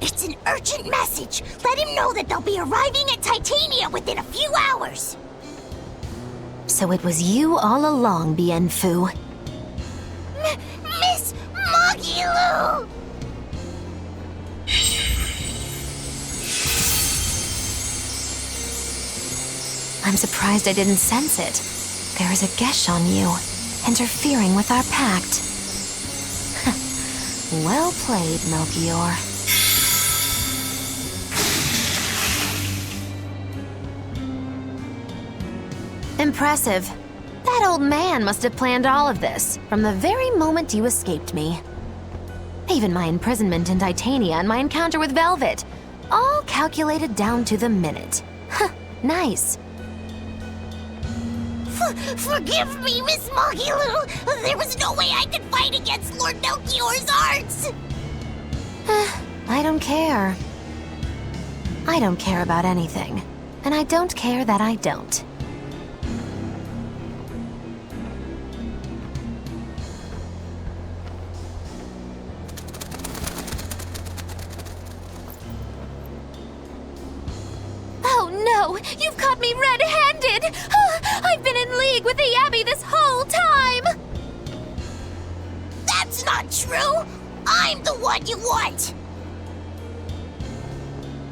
It's an urgent message. Let him know that they'll be arriving at Titania within a few hours. So it was you all along, Bienfu. Miss Magilu! I'm surprised I didn't sense it. There is a gesh on you, interfering with our pact. Well played, Melchior. Impressive. That old man must have planned all of this, from the very moment you escaped me. Even my imprisonment in Titania and my encounter with Velvet, all calculated down to the minute. Nice. Forgive me, Miss Magilu! There was no way I could fight against Lord Melchior's arts! I don't care. I don't care about anything. And I don't care that I don't. You've caught me red-handed! I've been in league with the Abbey this whole time! That's not true! I'm the one you want!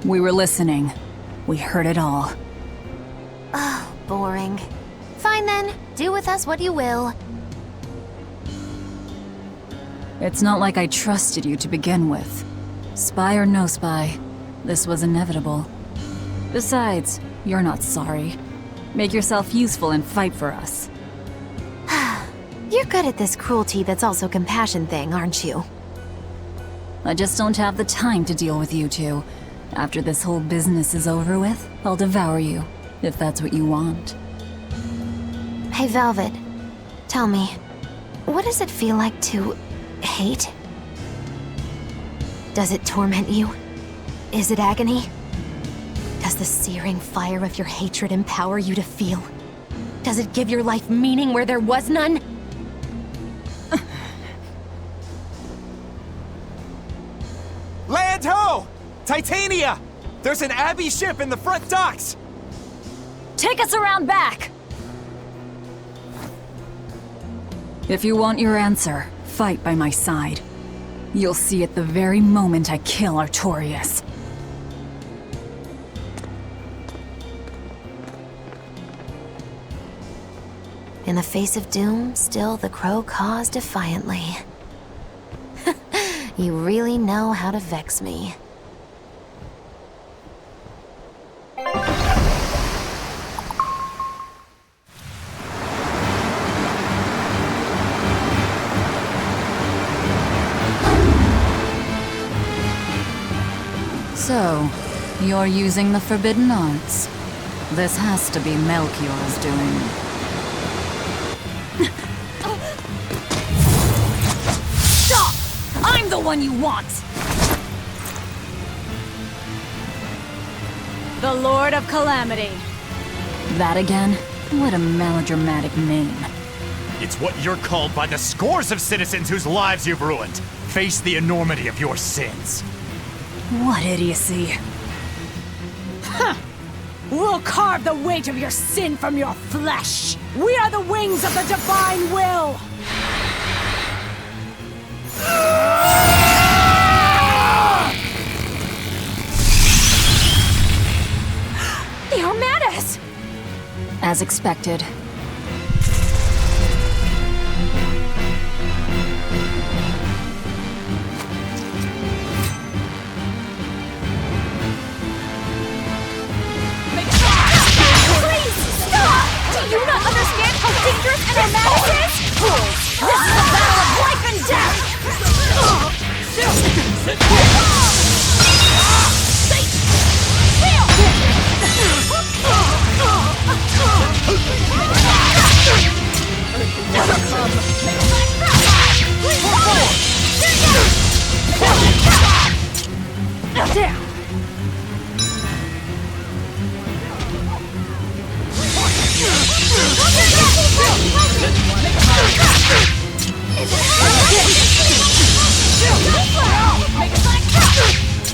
We were listening. We heard it all. Oh, boring. Fine then, do with us what you will. It's not like I trusted you to begin with. Spy or no spy, this was inevitable. Besides, you're not sorry. Make yourself useful and fight for us. You're good at this cruelty that's also compassion thing, aren't you? I just don't have the time to deal with you two. After this whole business is over with, I'll devour you, if that's what you want. Hey, Velvet. Tell me, what does it feel like to hate? Does it torment you? Is it agony? Does the searing fire of your hatred empower you to feel? Does it give your life meaning where there was none? Land ho! Titania! There's an Abbey ship in the front docks! Take us around back! If you want your answer, fight by my side. You'll see it the very moment I kill Artorias. In the face of doom, still the crow caws defiantly. You really know how to vex me. So, you're using the forbidden arts. This has to be Melchior's doing. Stop! I'm the one you want! The Lord of Calamity. That again? What a melodramatic name. It's what you're called by the scores of citizens whose lives you've ruined. Face the enormity of your sins. What idiocy. We'll carve the weight of your sin from your flesh. We are the wings of the divine will. They are mad at us! As expected. Do you not understand how dangerous and romantic it is? Fools! This is a battle of life and death! Down!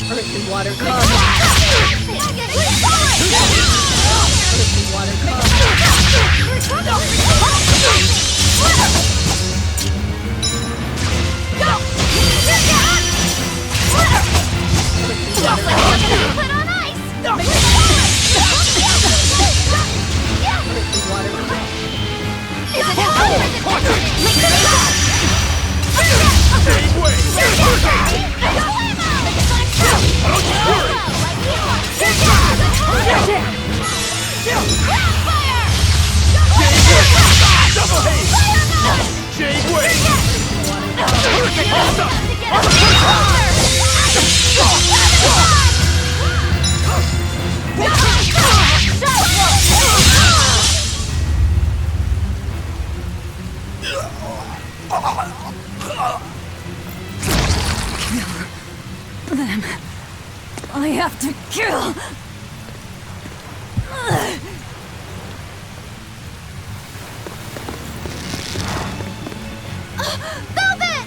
Earthly water come. Earthly water come. Put on ice! Them. I have to kill. Velvet!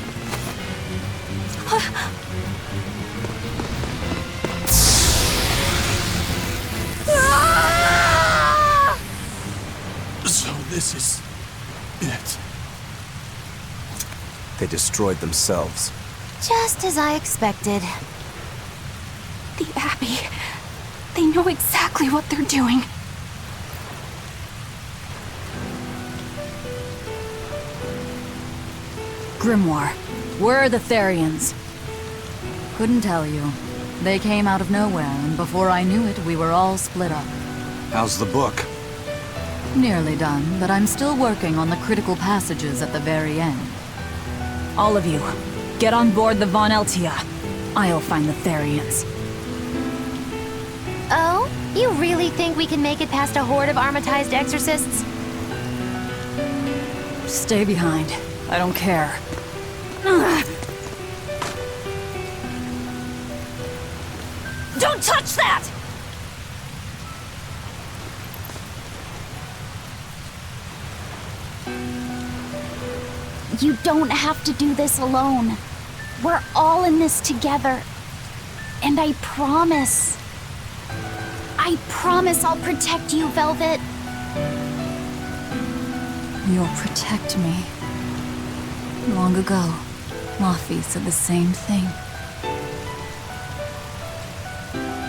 So this is it. They destroyed themselves. Just as I expected. The Abbey. They know exactly what they're doing. Grimoire, where are the Therians? Couldn't tell you. They came out of nowhere, and before I knew it, we were all split up. How's the book? Nearly done, but I'm still working on the critical passages at the very end. All of you, get on board the Von Eltia. I'll find the Therians. Oh? You really think we can make it past a horde of armatized exorcists? Stay behind. I don't care. Don't touch that! You don't have to do this alone. We're all in this together. And I promise I'll protect you, Velvet. You'll protect me. Long ago, Laufey said the same thing.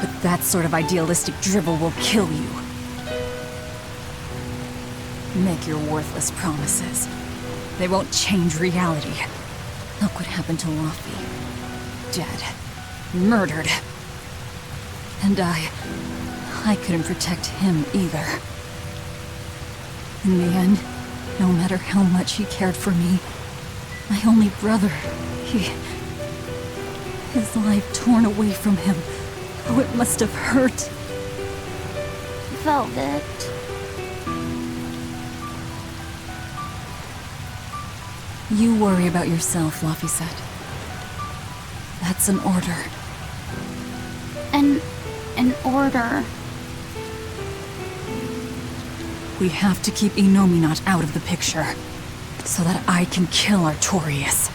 But that sort of idealistic drivel will kill you. Make your worthless promises. They won't change reality. Look what happened to Laufey. Dead. Murdered. And I couldn't protect him either. In the end, no matter how much he cared for me, my only brother, his life torn away from him. Oh, it must have hurt. Velvet. You worry about yourself, Laufey said. That's an order. An order. We have to keep Innominat out of the picture, so that I can kill Artorias.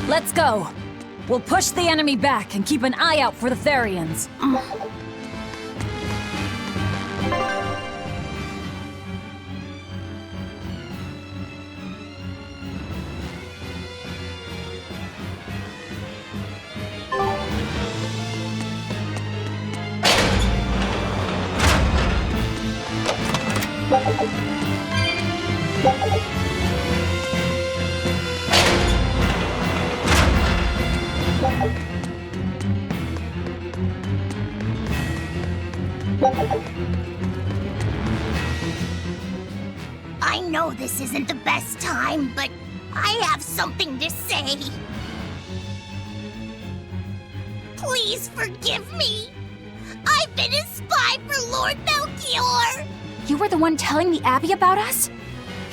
Let's go! We'll push the enemy back and keep an eye out for the Therians. I know this isn't the best time, but I have something to say. Please forgive me. I've been a spy for Lord Melchior. You were the one telling the Abbey about us?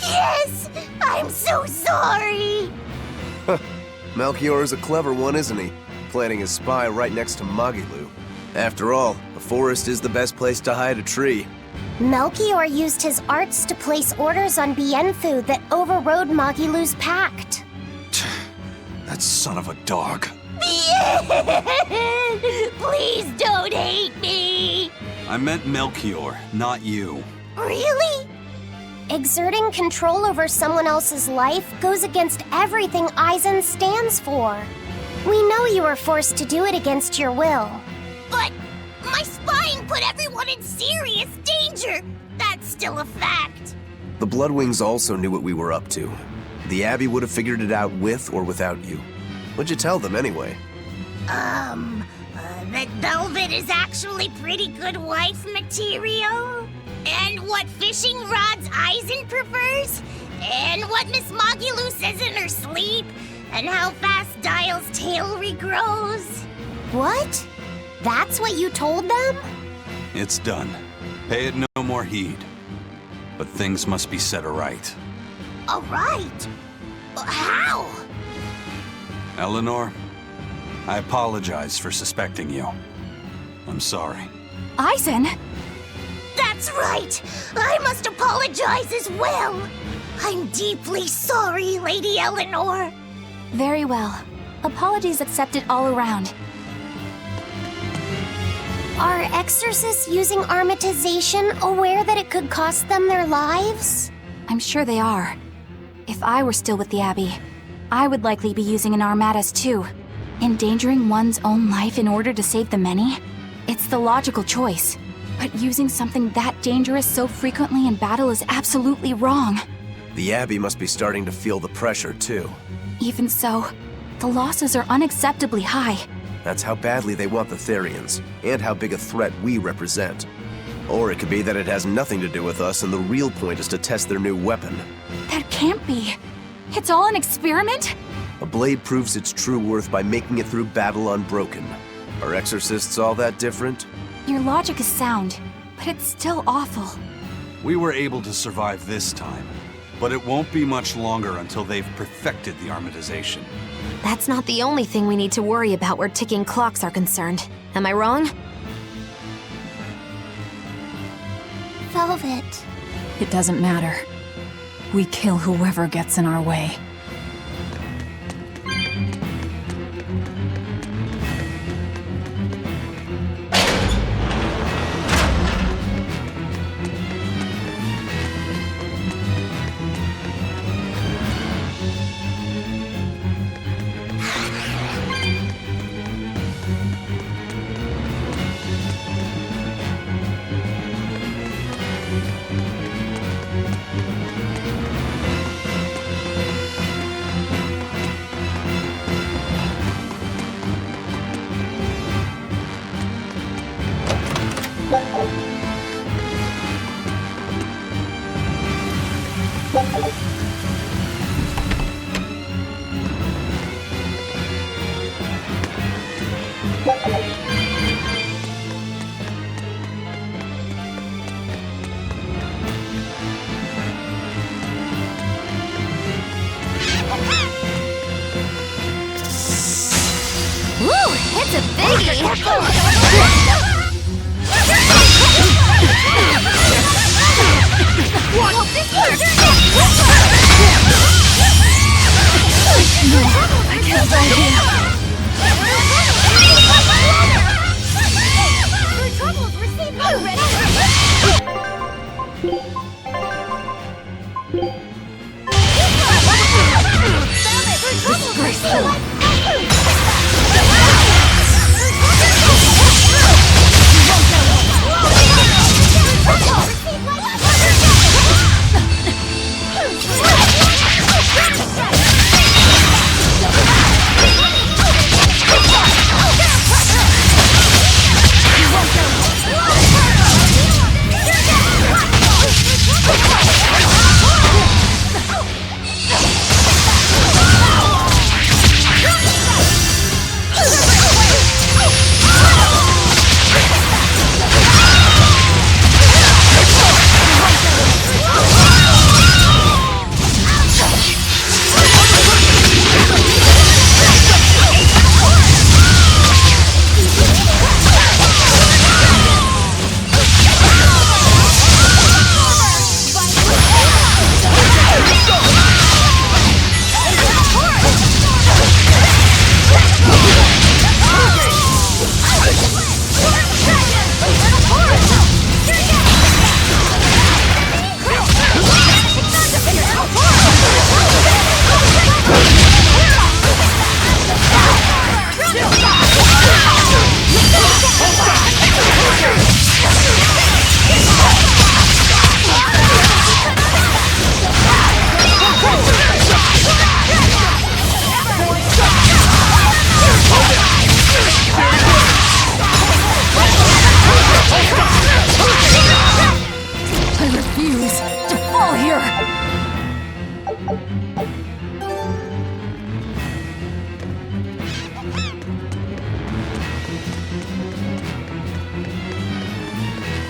Yes, I'm so sorry. Melchior is a clever one, isn't he? Planting his spy right next to Magilu. After all, a forest is the best place to hide a tree. Melchior used his arts to place orders on Bienfu that overrode Magilu's pact. That son of a dog. Please don't hate me. I meant Melchior, not you. Really? Exerting control over someone else's life goes against everything Eisen stands for. We know you were forced to do it against your will. But my spying put everyone in serious danger. That's still a fact. The Bloodwings also knew what we were up to. The Abbey would have figured it out with or without you. What'd you tell them anyway? That Velvet is actually pretty good wife material? And what fishing rods Eisen prefers? And what Miss Magilu says in her sleep? And how fast Dial's tail regrows? What? That's what you told them? It's done. Pay it no more heed. But things must be set aright. Alright. How? Eleanor, I apologize for suspecting you. I'm sorry. Eisen? That's right! I must apologize as well! I'm deeply sorry, Lady Eleanor. Very well. Apologies accepted all around. Are exorcists using armatization aware that it could cost them their lives? I'm sure they are. If I were still with the Abbey, I would likely be using an armatus too. Endangering one's own life in order to save the many? It's the logical choice. But using something that dangerous so frequently in battle is absolutely wrong. The Abbey must be starting to feel the pressure, too. Even so, the losses are unacceptably high. That's how badly they want the Therians, and how big a threat we represent. Or it could be that it has nothing to do with us and the real point is to test their new weapon. That can't be. It's all an experiment? A blade proves its true worth by making it through battle unbroken. Are exorcists all that different? Your logic is sound, but it's still awful. We were able to survive this time, but it won't be much longer until they've perfected the armatization. That's not the only thing we need to worry about where ticking clocks are concerned. Am I wrong? Velvet. It doesn't matter. We kill whoever gets in our way. It's a biggie! Hope this works! No, I can't die here. Your troubles received already! Disgraceful.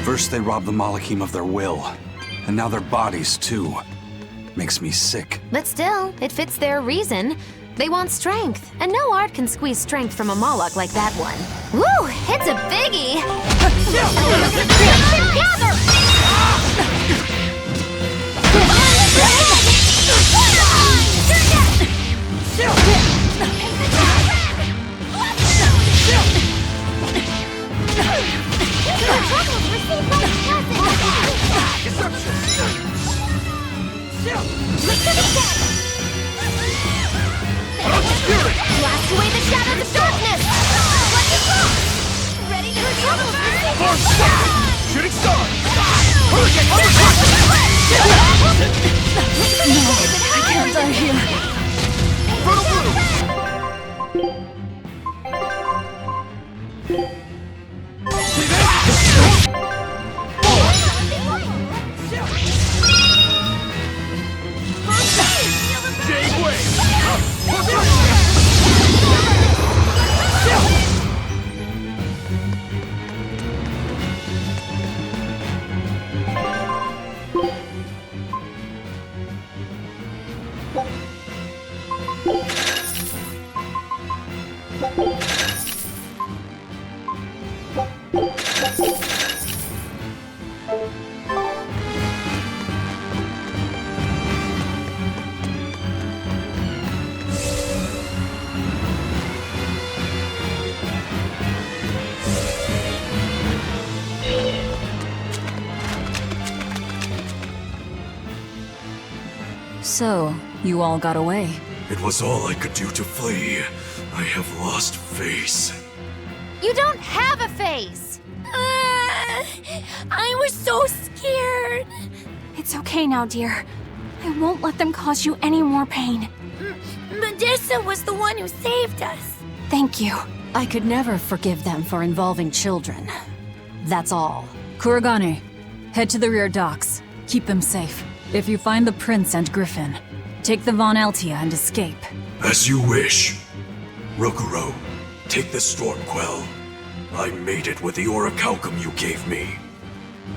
First they robbed the Malachim of their will, and now their bodies too. Makes me sick. But still, it fits their reason. They want strength, and no art can squeeze strength from a Moloch like that one. Woo! It's a biggie! Blast away the shadows of darkness! Ready to trouble! Shooting star! I can't die here. So, you all got away. It was all I could do to flee. I have lost face. You don't have a face! I was so scared. It's okay now, dear. I won't let them cause you any more pain. Medusa was the one who saved us. Thank you. I could never forgive them for involving children. That's all. Kurogane, head to the rear docks. Keep them safe. If you find the prince and Griffin, take the Von Altia and escape. As you wish. Rokuro, take the Stormquell. I made it with the orichalcum you gave me.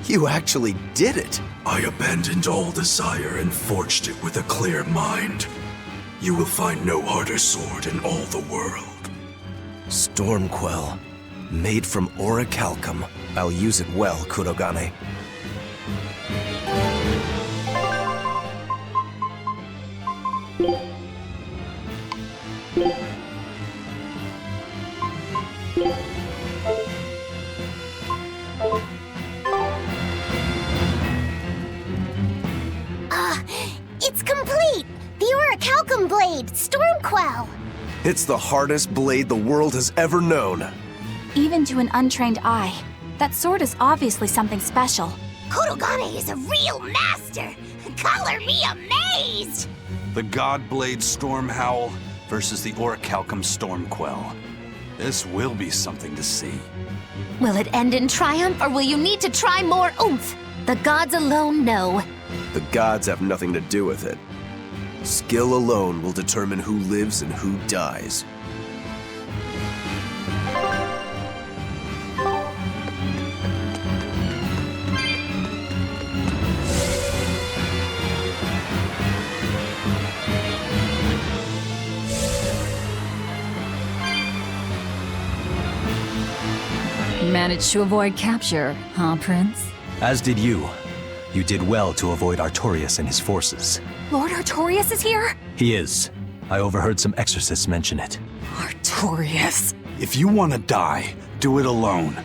You actually did it! I abandoned all desire and forged it with a clear mind. You will find no harder sword in all the world. Stormquell. Made from orichalcum. I'll use it well, Kurogane. It's complete! The orichalcum blade, Stormquell! It's the hardest blade the world has ever known. Even to an untrained eye, that sword is obviously something special. Kurogane is a real master! Color me amazed! The God Blade Storm Howl versus the Orichalcum Stormquell. This will be something to see. Will it end in triumph, or will you need to try more oomph? The gods alone know. The gods have nothing to do with it. Skill alone will determine who lives and who dies. Managed to avoid capture, huh, Prince? As did you. You did well to avoid Artorias and his forces. Lord Artorias is here? He is. I overheard some exorcists mention it. Artorias. If you want to die, do it alone.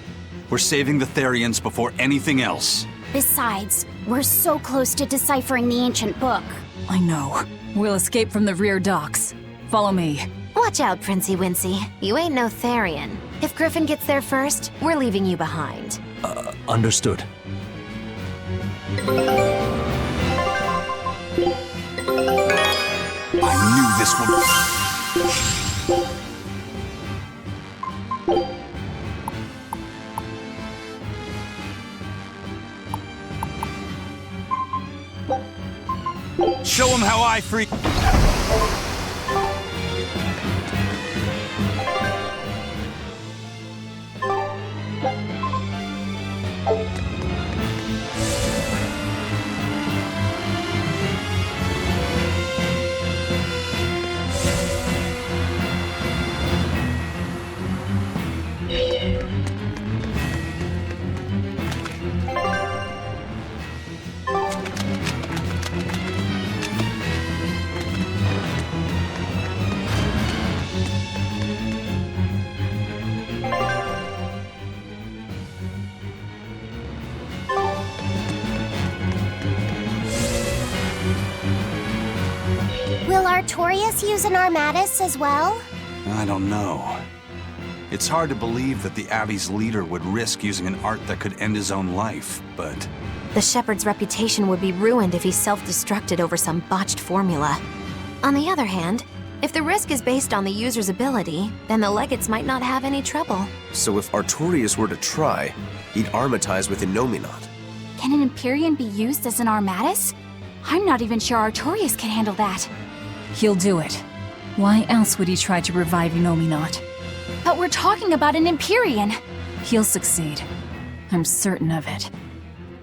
We're saving the Therians before anything else. Besides, we're so close to deciphering the ancient book. I know. We'll escape from the rear docks. Follow me. Watch out, Princey Wincy. You ain't no Therian. If Griffin gets there first, we're leaving you behind. Understood. I knew this would... Show him how I freak... Will Artorias use an armatus as well? I don't know. It's hard to believe that the Abbey's leader would risk using an art that could end his own life, but... The Shepherd's reputation would be ruined if he self-destructed over some botched formula. On the other hand, if the risk is based on the user's ability, then the legates might not have any trouble. So if Artorias were to try, he'd armatize with Innominat. Can an Empyrean be used as an armatus? I'm not even sure Artorias can handle that. He'll do it. Why else would he try to revive Innominat? But we're talking about an Empyrean. He'll succeed. I'm certain of it.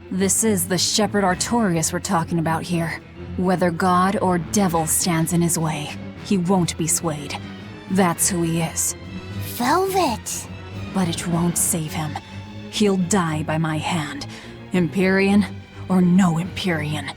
This is the Shepherd Artorias we're talking about here. Whether god or devil stands in his way, he won't be swayed. That's who he is. Velvet! But it won't save him. He'll die by my hand. Empyrean or no Empyrean.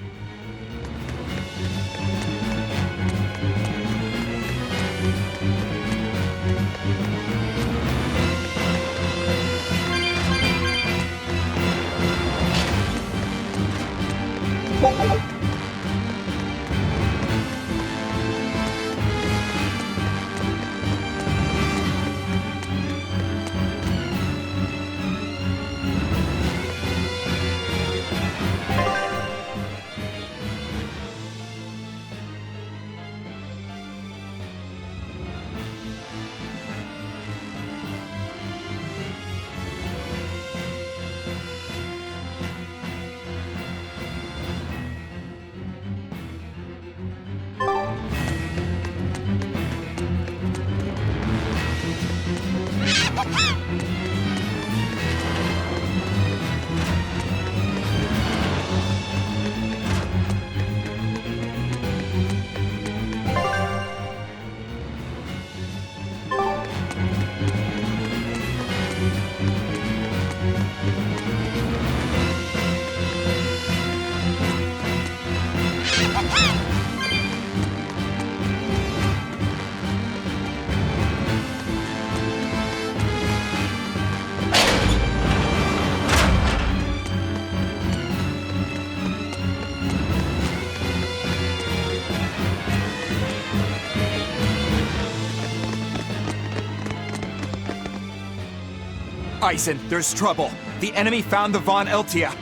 Eisen, there's trouble. The enemy found the Von Eltia.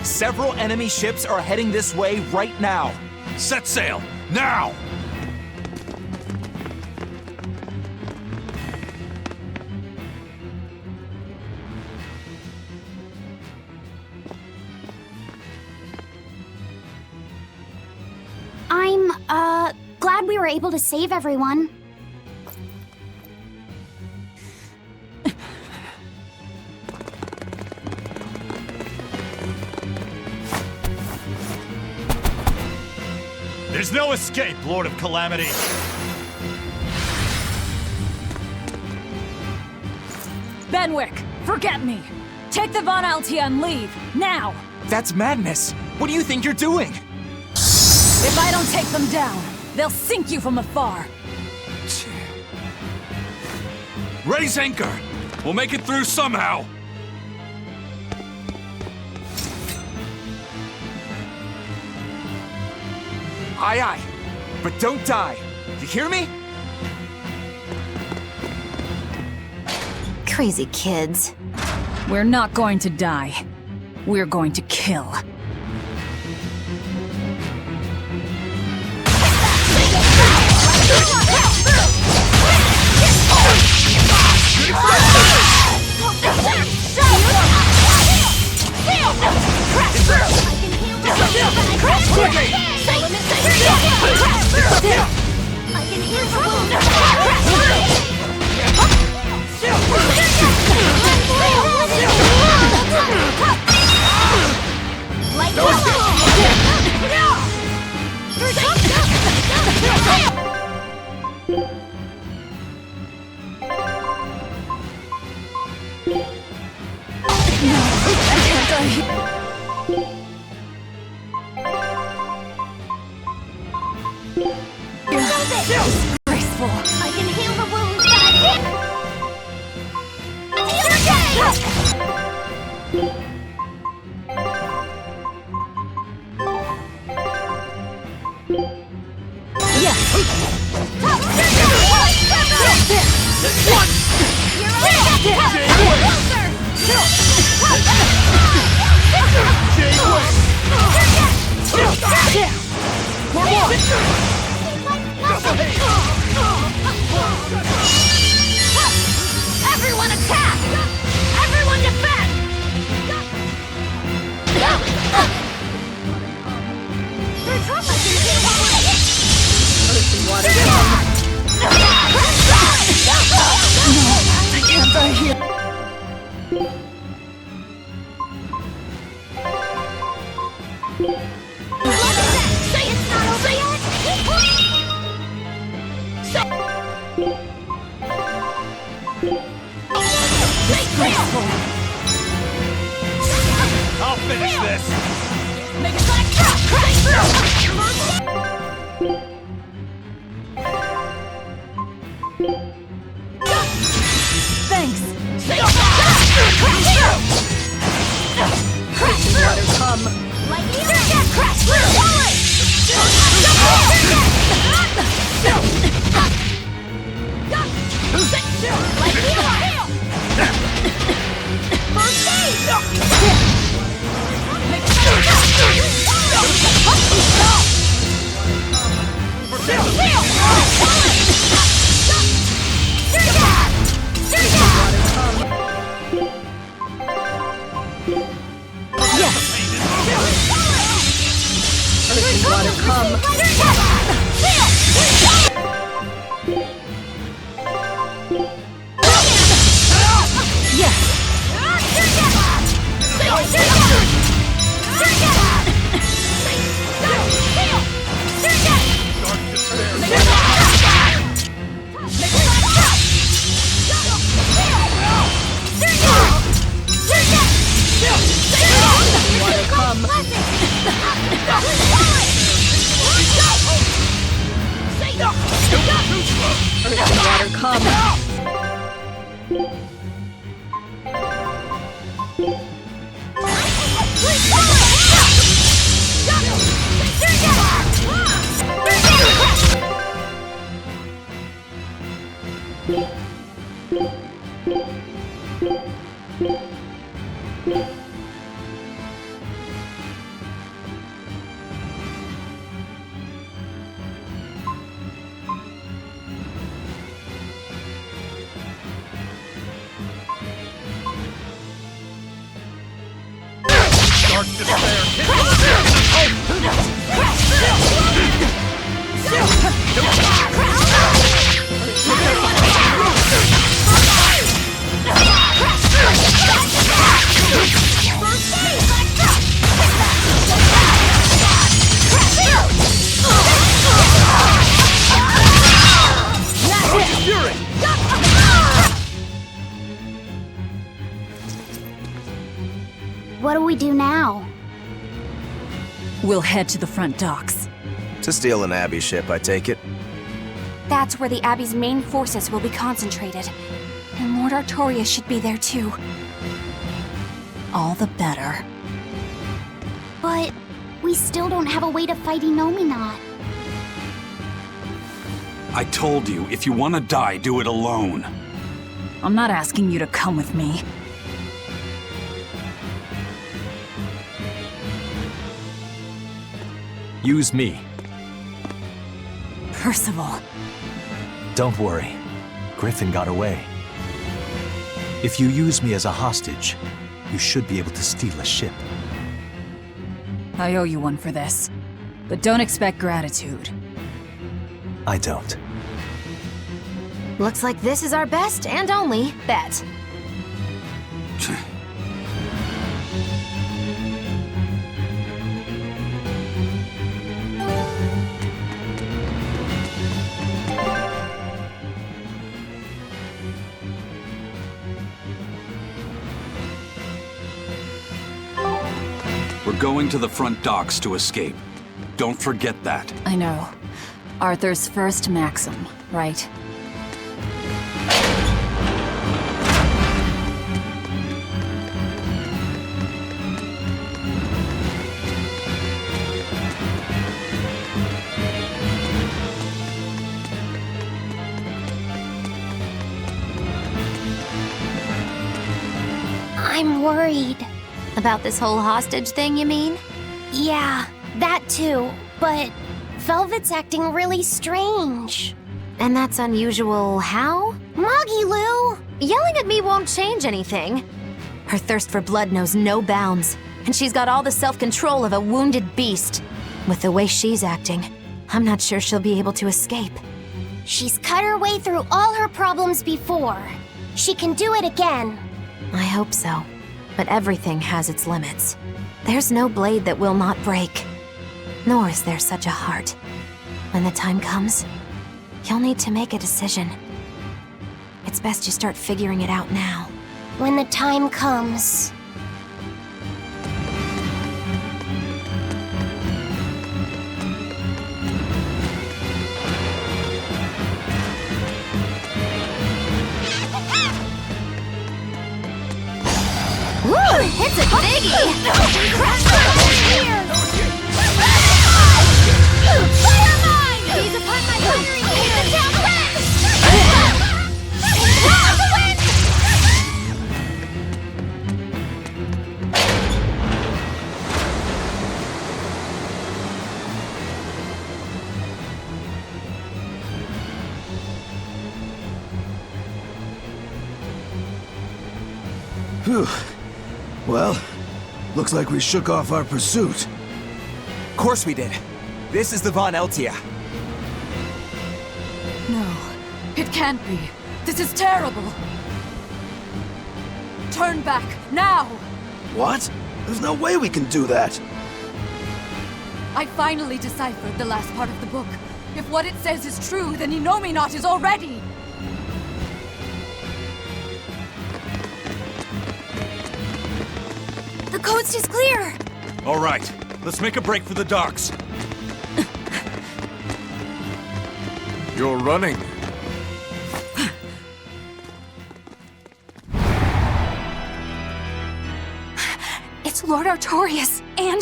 Several enemy ships are heading this way right now. Set sail, now! I'm, glad we were able to save everyone. There's no escape, Lord of Calamity. Benwick, forget me. Take the Von Eltia and leave, now! That's madness. What do you think you're doing? If I don't take them down, they'll sink you from afar. Raise anchor! We'll make it through somehow! Aye, aye. But don't die. You hear me? Crazy kids. We're not going to die. We're going to kill. Disgraceful. I can heal the wounds that I Everyone attack! Everyone defend! There's trouble I can't die here. Say it's not over yet! I'll finish this! Make it like Thanks. Crash through! Come. Like you! Crash through! Like you! First aid! What do we do now? We'll head to the front docks. To steal an Abbey ship, I take it. That's where the Abbey's main forces will be concentrated. And Lord Artorias should be there too. All the better. But we still don't have a way to fight Innominat. I told you, if you want to die, do it alone. I'm not asking you to come with me. Use me. Percival. Don't worry. Griffin got away. If you use me as a hostage, you should be able to steal a ship. I owe you one for this. But don't expect gratitude. I don't. Looks like this is our best and only bet. We're going to the front docks to escape. Don't forget that. I know. Arthur's first maxim, right? I'm worried. About this whole hostage thing, you mean? Yeah, that too. But Velvet's acting really strange. And that's unusual how? Moggy-Lou! Yelling at me won't change anything. Her thirst for blood knows no bounds, and she's got all the self-control of a wounded beast. With the way she's acting, I'm not sure she'll be able to escape. She's cut her way through all her problems before. She can do it again. I hope so. But everything has its limits. There's no blade that will not break. Nor is there such a heart. When the time comes, you'll need to make a decision. It's best you start figuring it out now. When the time comes. Woo! It's a biggie! Fire mine! He's upon my firing hand! Down Phew. Well, looks like we shook off our pursuit. Of course we did. This is the Von Eltia. No, it can't be. This is terrible. Turn back, now! What? There's no way we can do that. I finally deciphered the last part of the book. If what it says is true, then Innominat is already... The coast is clear! All right, let's make a break for the docks. You're running. It's Lord Artorias, and...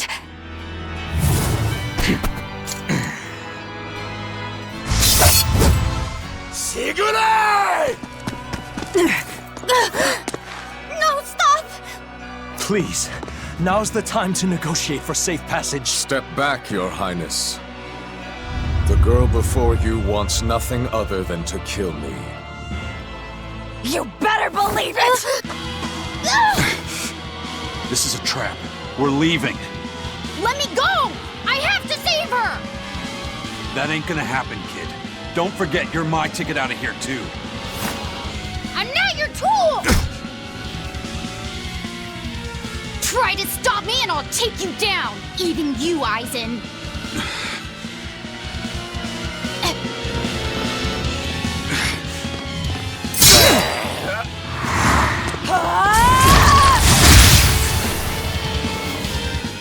Sigurd! No, stop! Please, now's the time to negotiate for safe passage. Step back, Your Highness. The girl before you wants nothing other than to kill me. You better believe it! This is a trap. We're leaving. Let me go! I have to save her! That ain't gonna happen, kid. Don't forget you're my ticket out of here, too. I'm not your tool! Try to stop me and I'll take you down! Even you, Aizen!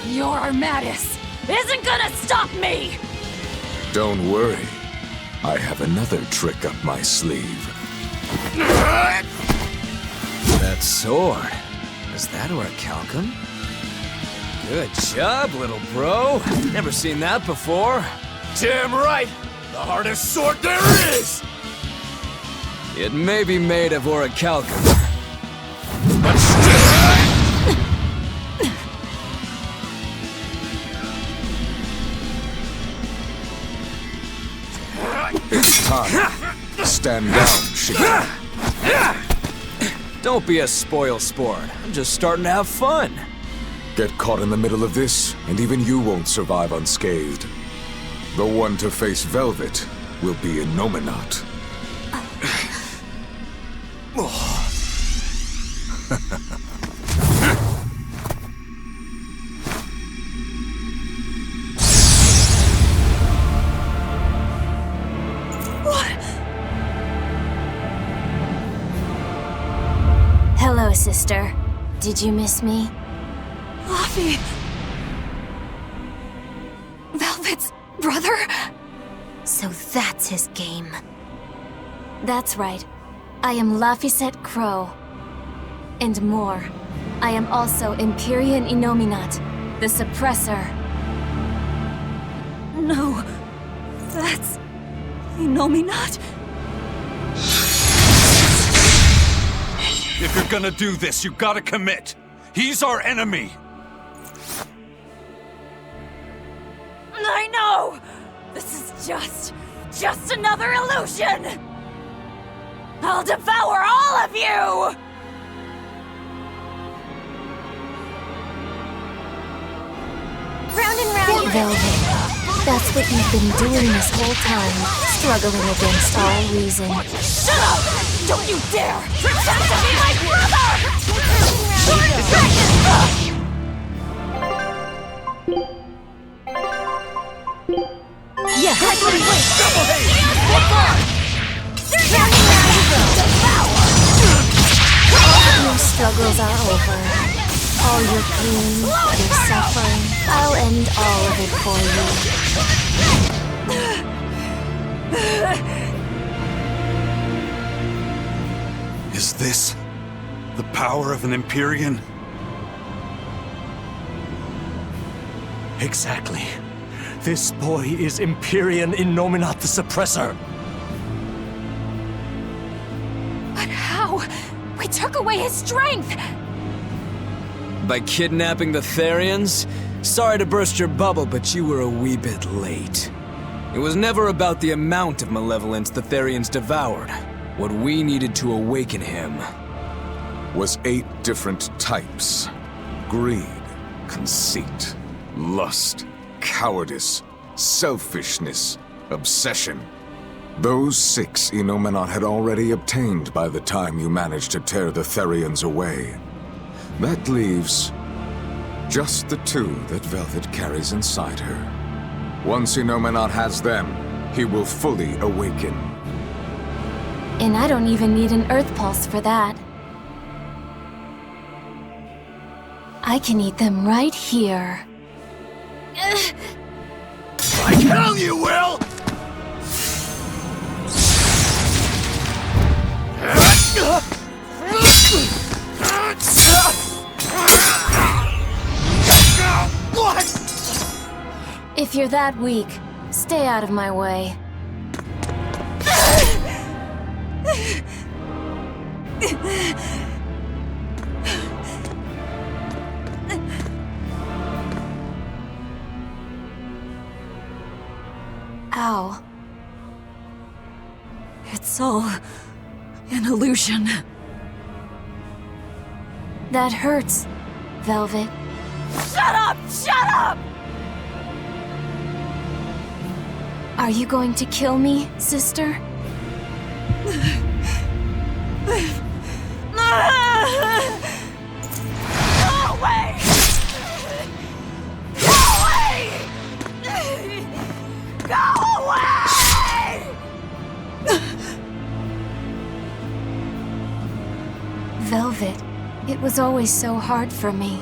Your Armatus isn't gonna stop me! Don't worry. I have another trick up my sleeve. That sword. Is that orichalcum? Good job, little bro. Never seen that before. Damn right! The hardest sword there is! It may be made of orichalcum. It's time. Stand down, Shigeru. Don't be a spoil sport. I'm just starting to have fun. Get caught in the middle of this, and even you won't survive unscathed. The one to face Velvet will be Innominat. Hello, sister. Did you miss me? Laffy... Velvet's brother? So that's his game. That's right. I am Laphicet Crow. And more. I am also Empyrean Innominat, the Suppressor. No. That's... Innominat? If you're gonna do this, you gotta commit. He's our enemy. I know! This is just another illusion! I'll devour all of you! Round and round you Velvet. That's what you've been doing this whole time, struggling against all reason. Shut up! Don't you dare pretend to be my brother! Lord Dragon! Yeah! Double hate! Round and round you go! Devour! Your struggles are over. All your pain, your suffering, I'll end all of it for you. Is this the power of an Empyrean? Exactly. This boy is Empyrean Innominat the Suppressor. But how? We took away his strength! By kidnapping the Therians? Sorry to burst your bubble, but you were a wee bit late. It was never about the amount of malevolence the Therians devoured. What we needed to awaken him was 8 different types. Greed, conceit, lust, cowardice, selfishness, obsession. Those 6 Innominat had already obtained by the time you managed to tear the Therians away. That leaves just the 2 that Velvet carries inside her. Once Innominat has them, he will fully awaken. And I don't even need an Earth Pulse for that. I can eat them right here. Like hell you will! If you're that weak, stay out of my way. Ow. It's all an illusion. That hurts, Velvet. Shut up! Shut up! Are you going to kill me, sister? Go away! Go away! Go away! Velvet, it was always so hard for me.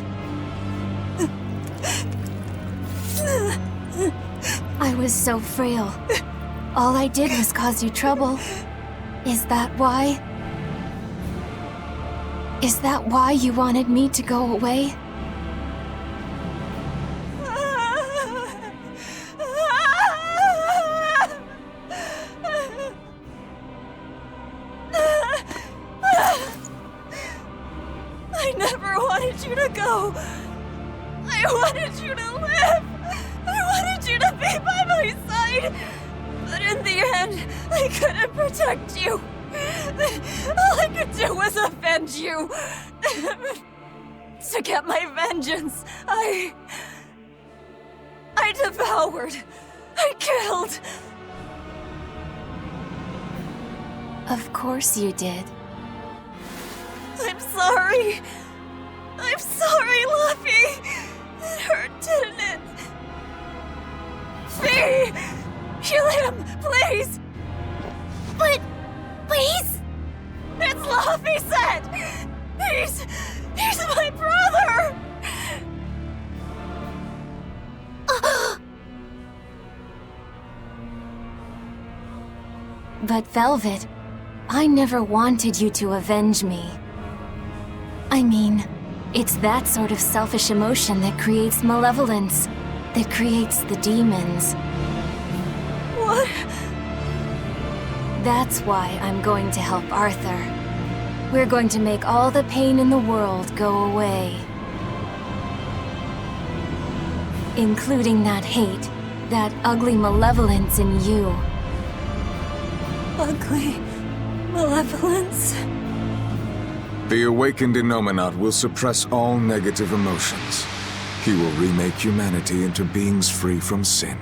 I was so frail. All I did was cause you trouble. Is that why? Is that why you wanted me to go away? I never wanted you to go. I wanted you to live. I wanted you to be by my side. But in the end, I couldn't protect you. All I could do was avenge you. To get my vengeance, I devoured. I killed. Of course you did. I'm sorry. I'm sorry, Luffy. It hurt, didn't it? Fee! Kill him, please! But... please? It's Luffy said! He's my brother! But Velvet, I never wanted you to avenge me. I mean, it's that sort of selfish emotion that creates malevolence, that creates the demons. What? That's why I'm going to help Arthur. We're going to make all the pain in the world go away. Including that hate, that ugly malevolence in you. Ugly malevolence? The awakened Innominate will suppress all negative emotions. He will remake humanity into beings free from sin.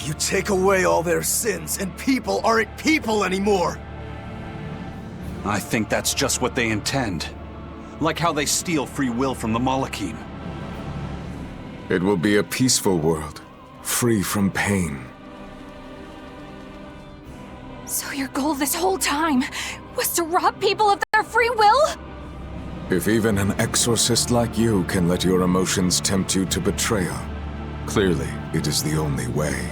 You take away all their sins, and people aren't people anymore! I think that's just what they intend. Like how they steal free will from the Malachim. It will be a peaceful world, free from pain. So your goal this whole time was to rob people of their free will? If even an exorcist like you can let your emotions tempt you to betrayal, clearly it is the only way.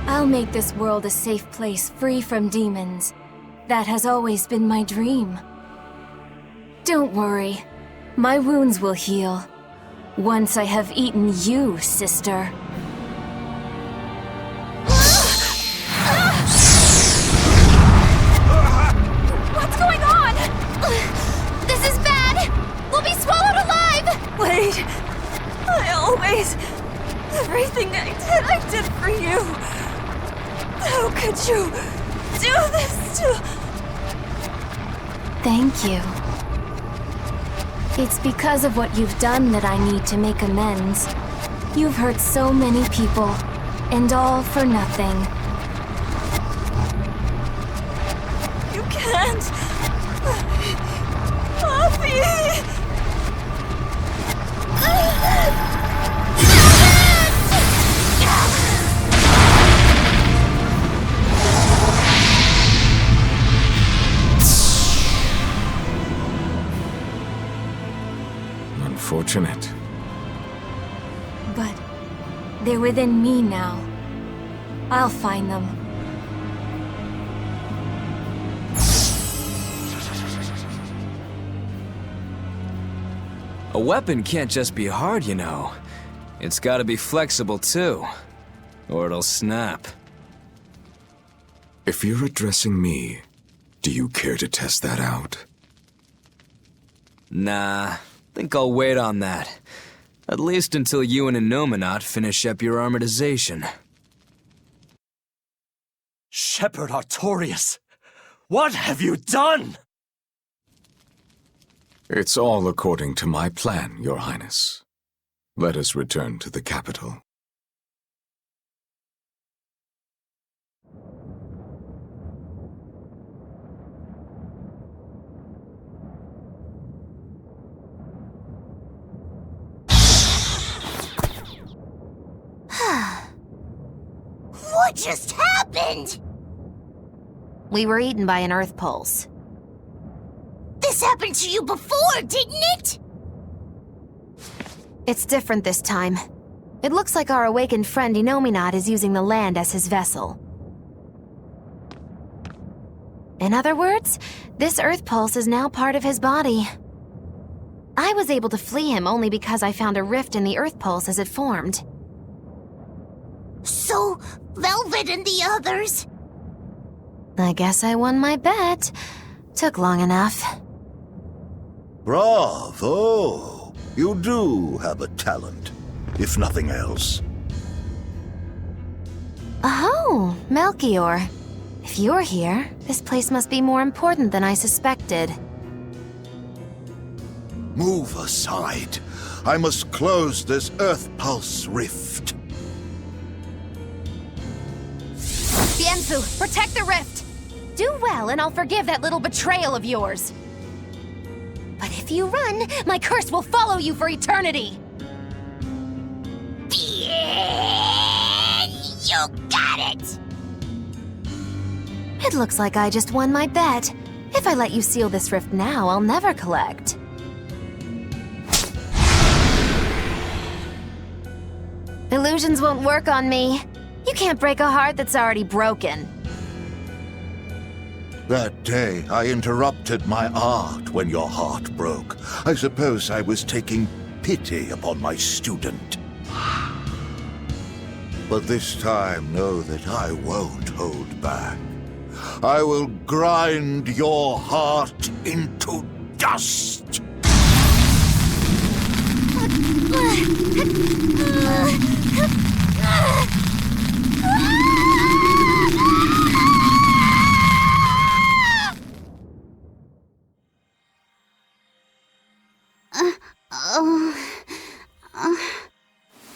I'll make this world a safe place free from demons. That has always been my dream. Don't worry. My wounds will heal. Once I have eaten you, sister. What's going on? This is bad! We'll be swallowed alive! Wait. Everything I did for you. How could you do this to... Thank you. It's because of what you've done that I need to make amends. You've hurt so many people, and all for nothing. You can't... Poppy! Unfortunate. But they're within me now. I'll find them. A weapon can't just be hard, you know. It's gotta be flexible too, or it'll snap. If you're addressing me, do you care to test that out? Nah, think I'll wait on that. At least until you and Innominat finish up your armorization. Shepherd Artorius, what have you done? It's all according to my plan, Your Highness. Let us return to the capital. What just happened? We were eaten by an Earth pulse. This happened to you before, didn't it? It's different this time. It looks like our awakened friend Innominat is using the land as his vessel. In other words, this Earth pulse is now part of his body. I was able to flee him only because I found a rift in the Earth pulse as it formed. So, Velvet and the others? I guess I won my bet. Took long enough. Bravo! You do have a talent, if nothing else. Oh, Melchior. If you're here, this place must be more important than I suspected. Move aside. I must close this Earth Pulse rift. Bienfu, protect the rift! Do well, and I'll forgive that little betrayal of yours. But if you run, my curse will follow you for eternity! Bien! You got it! It looks like I just won my bet. If I let you seal this rift now, I'll never collect. Illusions won't work on me. You can't break a heart that's already broken. That day, I interrupted my art when your heart broke. I suppose I was taking pity upon my student. But this time, know that I won't hold back. I will grind your heart into dust!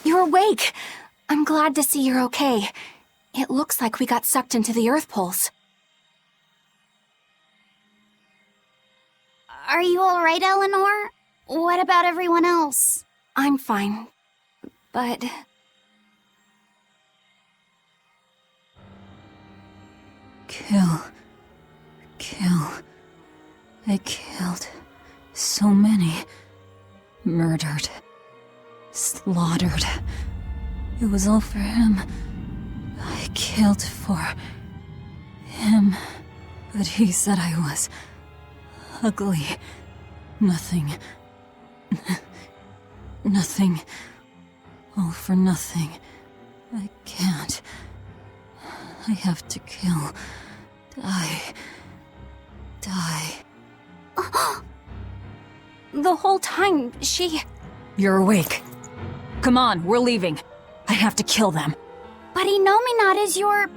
You're awake! I'm glad to see you're okay. It looks like we got sucked into the Earth Pulse. Are you alright, Eleanor? What about everyone else? I'm fine, but... Kill. I killed so many. Murdered. Slaughtered. It was all for him. I killed for him. But he said I was ugly. Nothing. Nothing. All for nothing. I can't. I have to kill. Die. The whole time, she... You're awake. Come on, we're leaving. I have to kill them. But Innominat is your...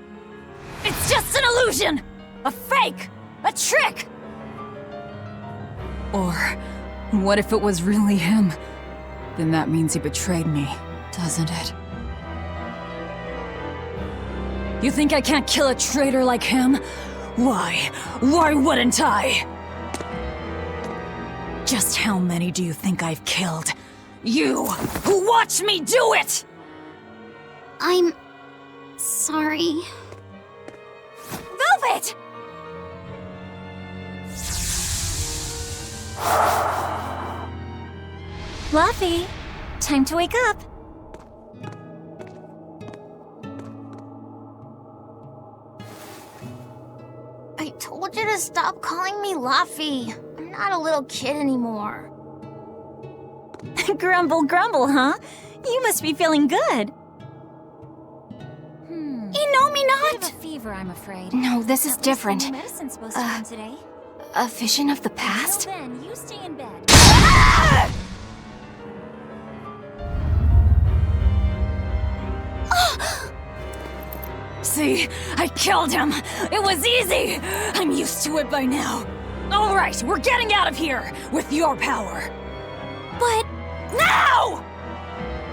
It's just an illusion! A fake! A trick! Or, what if it was really him? Then that means he betrayed me, doesn't it? You think I can't kill a traitor like him? Why? Why wouldn't I? Just how many do you think I've killed? You, who watched me do it! I'm... sorry. Velvet! Fluffy, time to wake up. I told you to stop calling me Luffy. I'm not a little kid anymore. Grumble, grumble, huh? You must be feeling good. Me not. A fever, I'm afraid. No, this is different. Medicine's supposed to come today. A vision of the past? Until then, you stay in bed. See, I killed him. It was easy. I'm used to it by now. All right, we're getting out of here with your power. But now!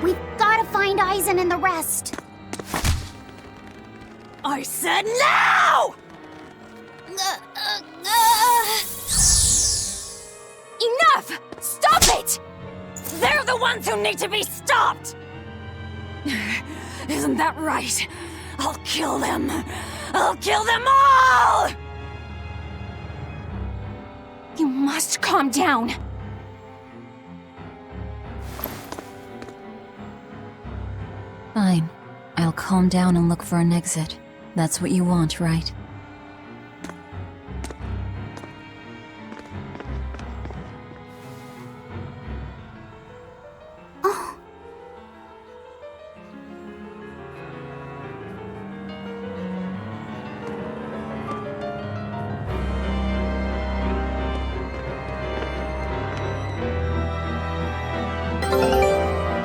We've gotta find Eisen and the rest. I said now! Enough! Stop it! They're the ones who need to be stopped! Isn't that right? I'll kill them! I'll kill them all! You must calm down. Fine. I'll calm down and look for an exit. That's what you want, right?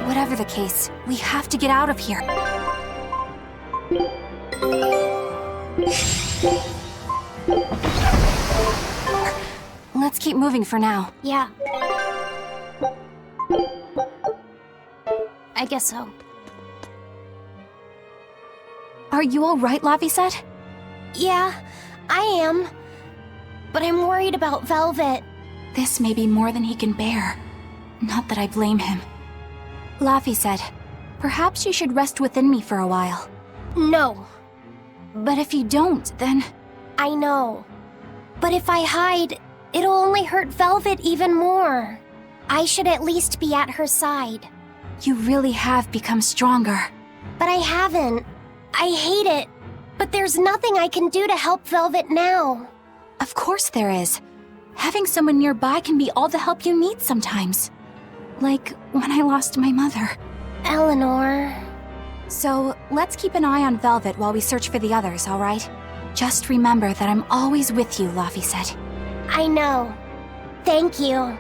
Whatever the case, we have to get out of here. Let's keep moving for now. Yeah. I guess so. Are you all right, Laphicet? Yeah, I am. But I'm worried about Velvet. This may be more than he can bear. Not that I blame him. Laphicet, perhaps you should rest within me for a while. No. But if you don't, then... I know. But if I hide, it'll only hurt Velvet even more. I should at least be at her side. You really have become stronger. But I haven't. I hate it. But there's nothing I can do to help Velvet now. Of course there is. Having someone nearby can be all the help you need sometimes. Like when I lost my mother. Eleanor... So, let's keep an eye on Velvet while we search for the others, alright? Just remember that I'm always with you, Laphicet. I know. Thank you.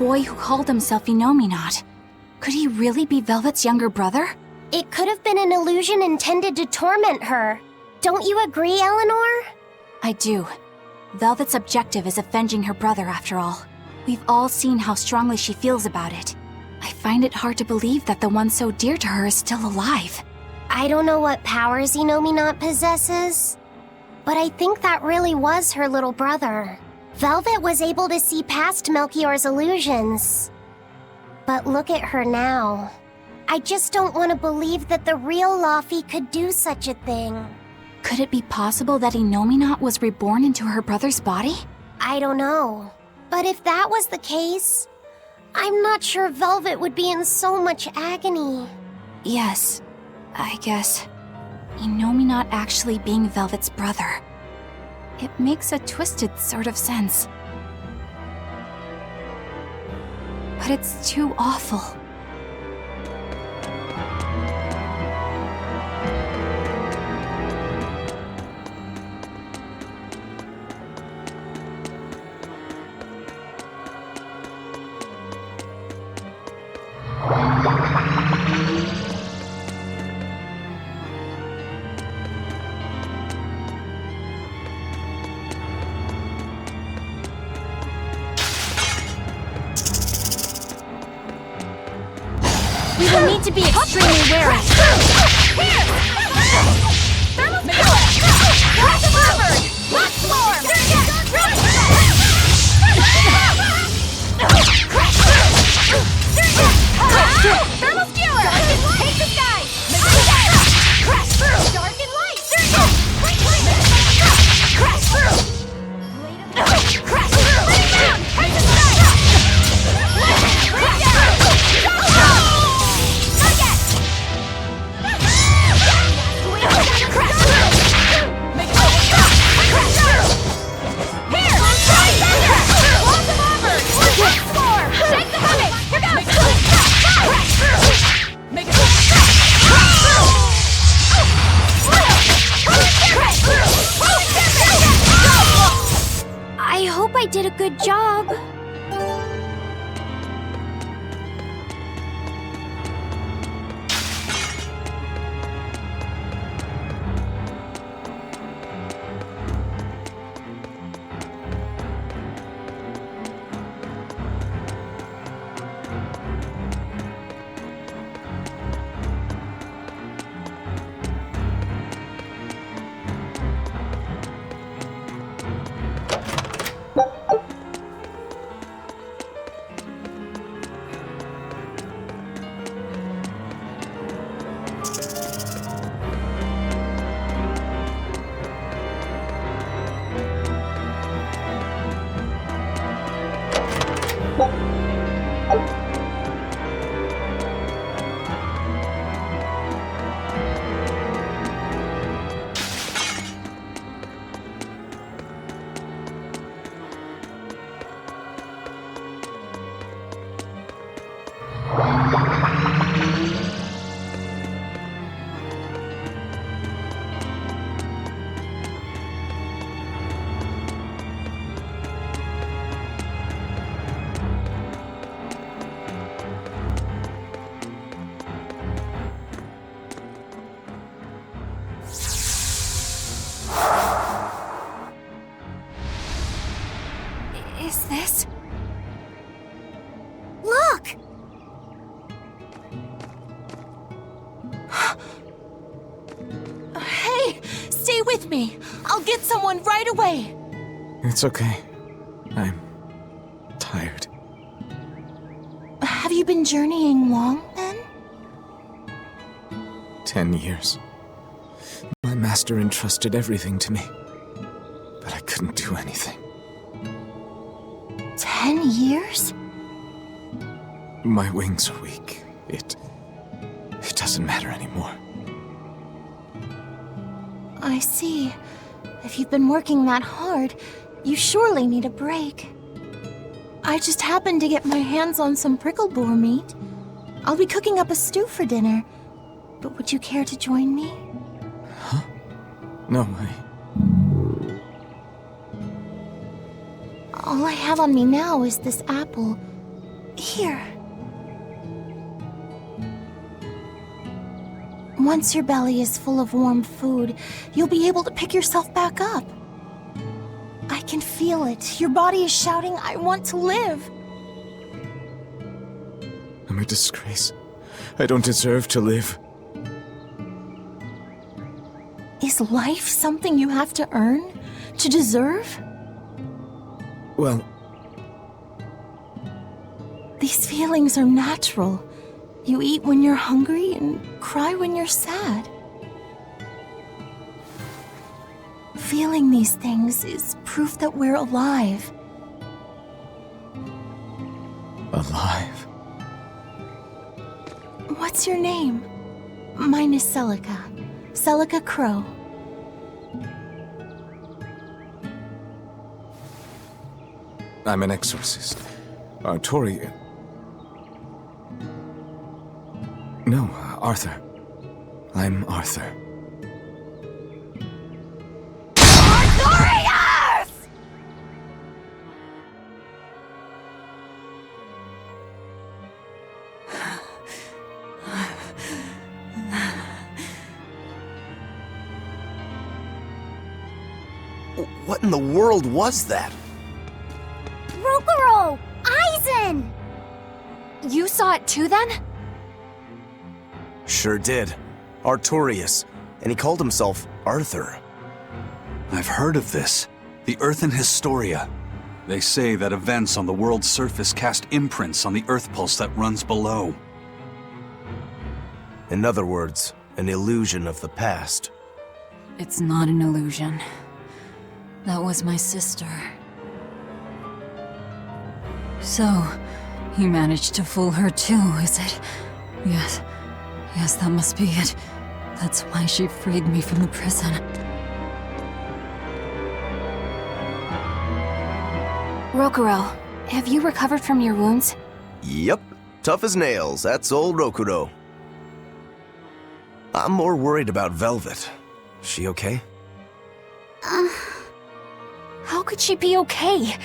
boy who called himself Inominat. Could he really be Velvet's younger brother? It could have been an illusion intended to torment her. Don't you agree, Eleanor? I do. Velvet's objective is avenging her brother, after all. We've all seen how strongly she feels about it. I find it hard to believe that the one so dear to her is still alive. I don't know what powers Inominat possesses, but I think that really was her little brother. Velvet was able to see past Melchior's illusions. But look at her now. I just don't want to believe that the real Laufey could do such a thing. Could it be possible that Inominat was reborn into her brother's body? I don't know. But if that was the case, I'm not sure Velvet would be in so much agony. Yes, I guess. Inominat actually being Velvet's brother. It makes a twisted sort of sense. But it's too awful. We will need to be extremely wary. Here! Thermal Cross forward! Rock form! Thermal skewer! Take the sky! Crash through! Dark and light! Crash through! Crash through! Lay down! Take the sky! Lay down! Not yet! Crash through! Make it crash through! Here! Try thunder! Walls of armor! Transform! Shake the bucket! Here goes! Crash through! Make it crash through! Crash through! I hope I did a good job. Is this? Look! Hey! Stay with me! I'll get someone right away! It's okay. I'm tired. Have you been journeying long, then? 10 years. My master entrusted everything to me, but I couldn't do anything. 10 years? My wings are weak. It doesn't matter anymore. I see. If you've been working that hard, you surely need a break. I just happened to get my hands on some prickle boar meat. I'll be cooking up a stew for dinner. But would you care to join me? Huh? No, All I have on me now is this apple. Here. Once your belly is full of warm food, you'll be able to pick yourself back up. I can feel it. Your body is shouting, I want to live. I'm a disgrace. I don't deserve to live. Is life something you have to earn? To deserve? Well, these feelings are natural. You eat when you're hungry and cry when you're sad. Feeling these things is proof that we're alive. Alive? What's your name? Mine is Celica. Celica Crow. I'm an exorcist. Tori... No, Arthur. I'm Arthur. Arthurius! What in the world was that? Rokuro! Aizen! You saw it too, then? Sure did. Artorius. And he called himself Arthur. I've heard of this. The Earthen Historia. They say that events on the world's surface cast imprints on the Earth pulse that runs below. In other words, an illusion of the past. It's not an illusion. That was my sister. So, you managed to fool her too, is it? Yes, that must be it. That's why she freed me from the prison. Rokuro, have you recovered from your wounds? Yep. Tough as nails, that's old Rokuro. I'm more worried about Velvet. She okay? How could she be okay?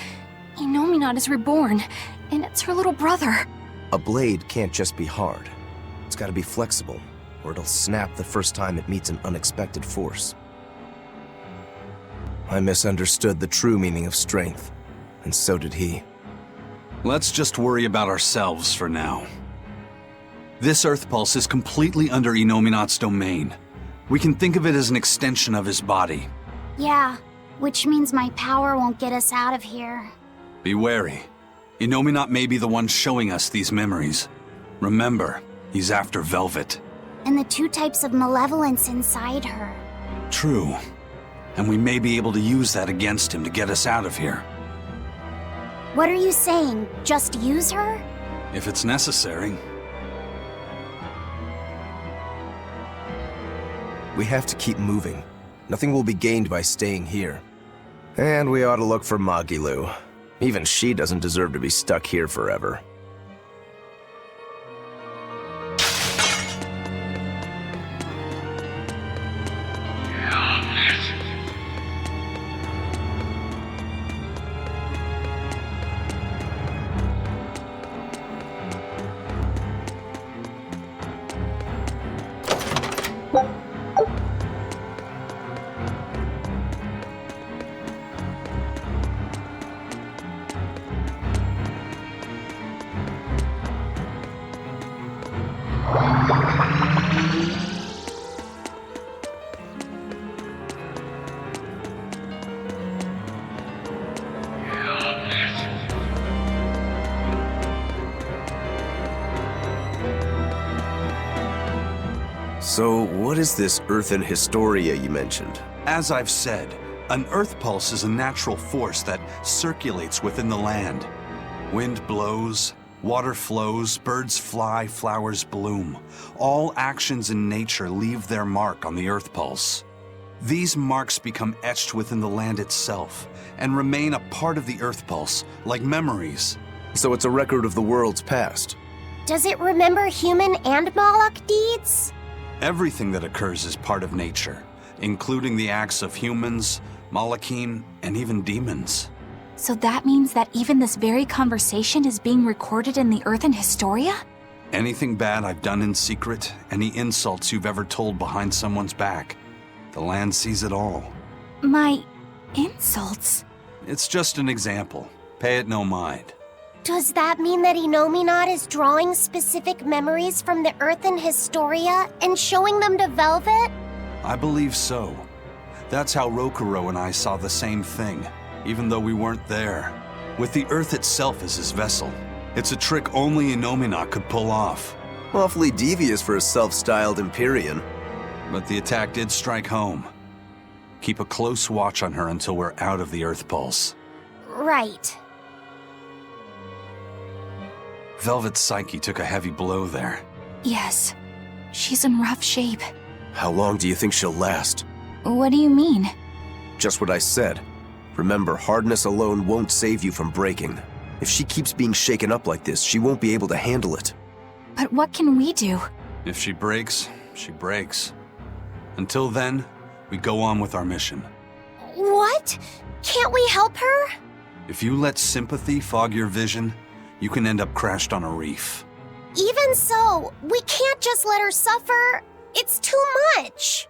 Innominat is reborn, and it's her little brother. A blade can't just be hard. It's gotta be flexible, or it'll snap the first time it meets an unexpected force. I misunderstood the true meaning of strength, and so did he. Let's just worry about ourselves for now. This Earth Pulse is completely under Innominat's domain. We can think of it as an extension of his body. Yeah, which means my power won't get us out of here. Be wary. Innominat may be the one showing us these memories. Remember, he's after Velvet. And the two types of malevolence inside her. True. And we may be able to use that against him to get us out of here. What are you saying? Just use her? If it's necessary. We have to keep moving. Nothing will be gained by staying here. And we ought to look for Magilu. Even she doesn't deserve to be stuck here forever. So, what is this Earthen Historia you mentioned? As I've said, an Earth Pulse is a natural force that circulates within the land. Wind blows, water flows, birds fly, flowers bloom. All actions in nature leave their mark on the Earth Pulse. These marks become etched within the land itself and remain a part of the Earth Pulse, like memories. So it's a record of the world's past. Does it remember human and Moloch deeds? Everything that occurs is part of nature, including the acts of humans, Malachim, and even demons. So that means that even this very conversation is being recorded in the Earthen Historia? Anything bad I've done in secret, any insults you've ever told behind someone's back, the land sees it all. My insults? It's just an example. Pay it no mind. Does that mean that Innominat is drawing specific memories from the Earthen Historia and showing them to Velvet? I believe so. That's how Rokuro and I saw the same thing, even though we weren't there. With the Earth itself as his vessel. It's a trick only Innominat could pull off. Awfully devious for a self-styled Empyrean. But the attack did strike home. Keep a close watch on her until we're out of the Earth Pulse. Right. Velvet's psyche took a heavy blow there. Yes. She's in rough shape. How long do you think she'll last? What do you mean? Just what I said. Remember, hardness alone won't save you from breaking. If she keeps being shaken up like this, she won't be able to handle it. But what can we do? If she breaks, she breaks. Until then, we go on with our mission. What? Can't we help her? If you let sympathy fog your vision, you can end up crashed on a reef. Even so, we can't just let her suffer. It's too much.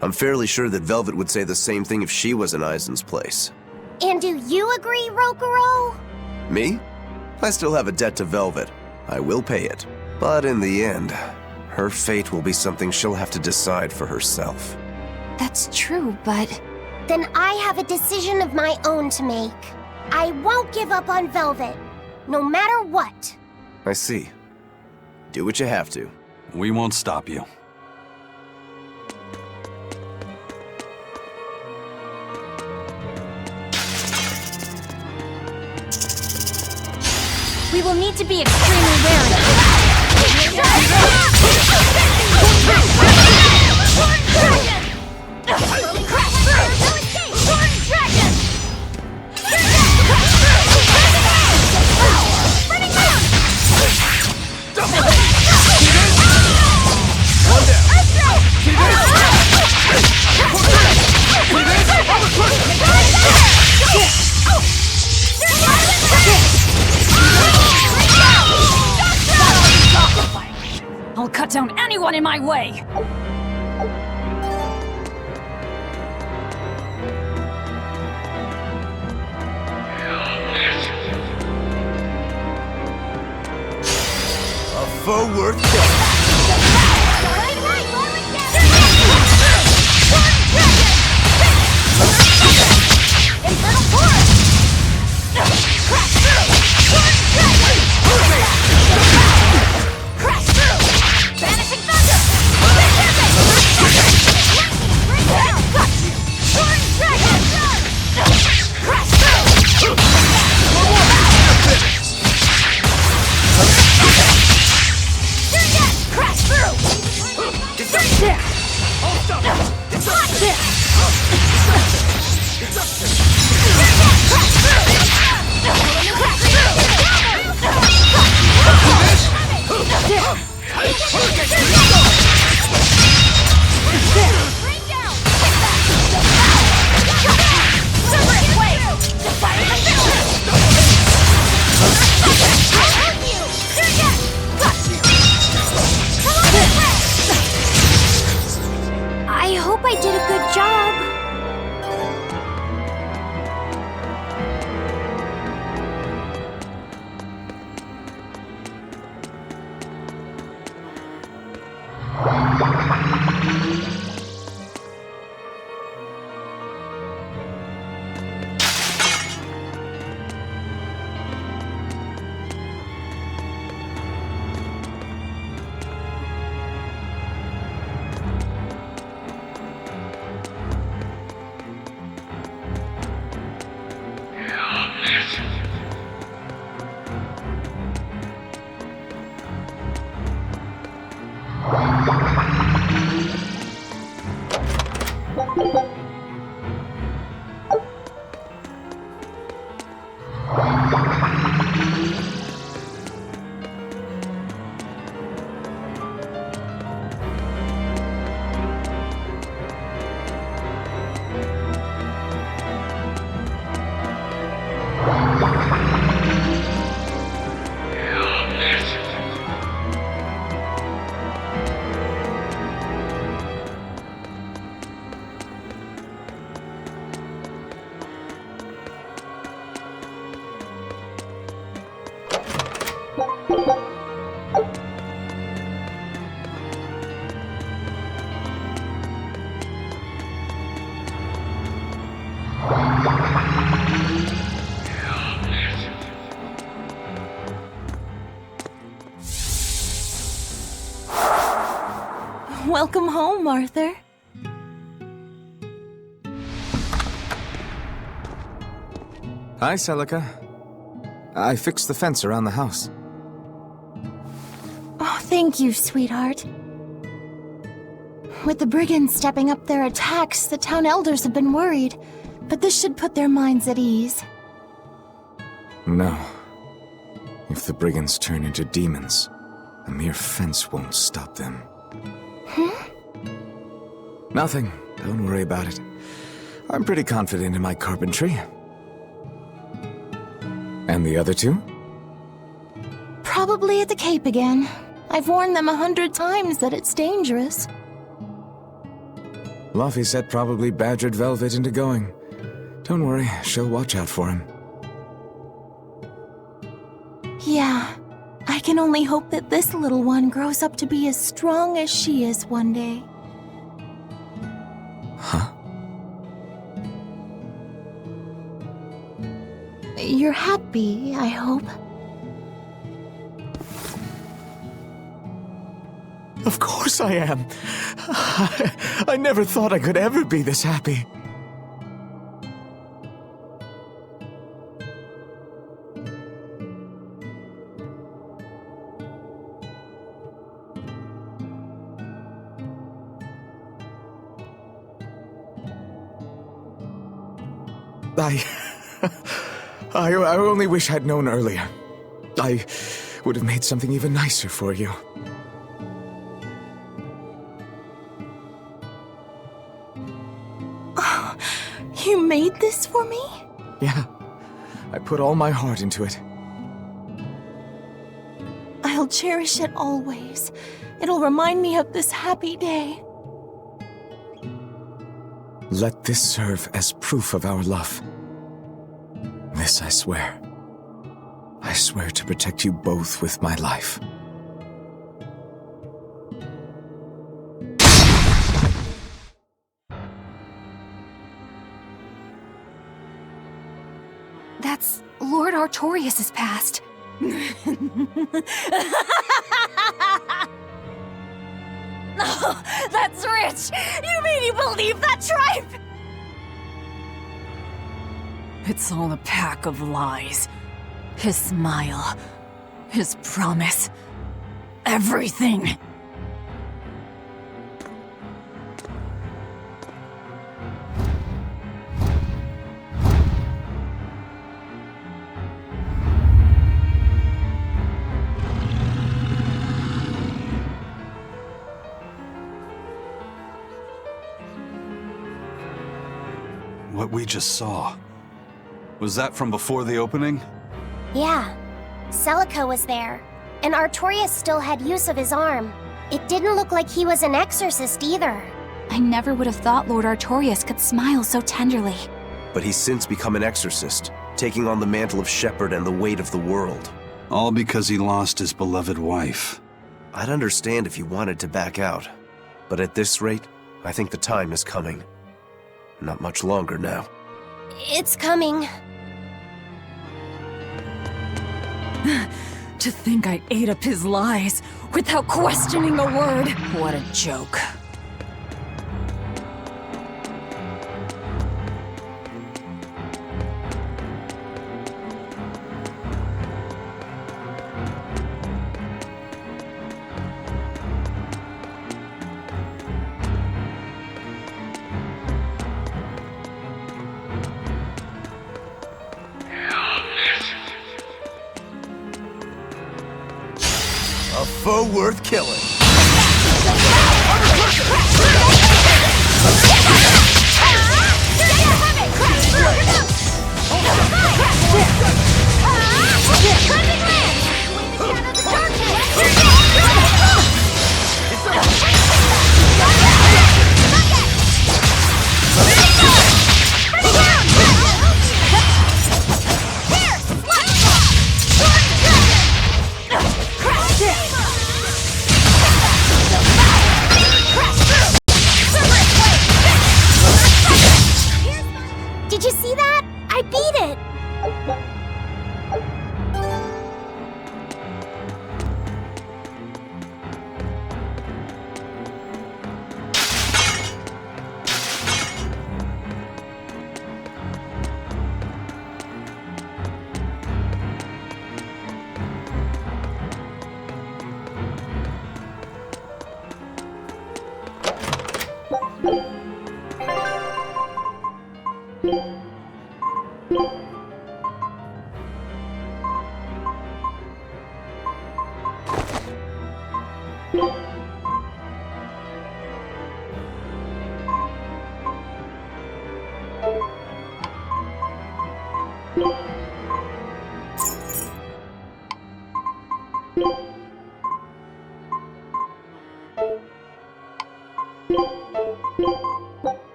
I'm fairly sure that Velvet would say the same thing if she was in Aizen's place. And do you agree, Rokuro? Me? I still have a debt to Velvet. I will pay it. But in the end, her fate will be something she'll have to decide for herself. That's true, but... Then I have a decision of my own to make. I won't give up on Velvet, no matter what. I see. Do what you have to. We won't stop you. We will need to be extremely wary. I'll cut down anyone in my way! A foe worth killing. I hope I did a good job. Welcome home, Arthur. Hi, Celica. I fixed the fence around the house. Oh, thank you, sweetheart. With the brigands stepping up their attacks, the town elders have been worried, but this should put their minds at ease. No. If the brigands turn into demons, a mere fence won't stop them. Nothing. Don't worry about it. I'm pretty confident in my carpentry. And the other two? Probably at the Cape again. I've warned them 100 times that it's dangerous. Luffy said probably badgered Velvet into going. Don't worry, she'll watch out for him. Yeah, I can only hope that this little one grows up to be as strong as she is one day. Huh? You're happy, I hope. Of course I am. I never thought I could ever be this happy. I only wish I'd known earlier. I would have made something even nicer for you. Oh, you made this for me? Yeah, I put all my heart into it. I'll cherish it always. It'll remind me of this happy day. Let this serve as proof of our love. This I swear. I swear to protect you both with my life. That's Lord Artorias' past. Oh, that's rich! You mean you believe that tripe? It's all a pack of lies. His smile, his promise, everything. What we just saw, was that from before the opening? Yeah. Celica was there, and Artorias still had use of his arm. It didn't look like he was an exorcist either. I never would have thought Lord Artorias could smile so tenderly. But he's since become an exorcist, taking on the mantle of shepherd and the weight of the world. All because he lost his beloved wife. I'd understand if he wanted to back out. But at this rate, I think the time is coming. Not much longer now. It's coming. To think I ate up his lies without questioning a word. What a joke. A foe worth killing. Did you see that? I beat it!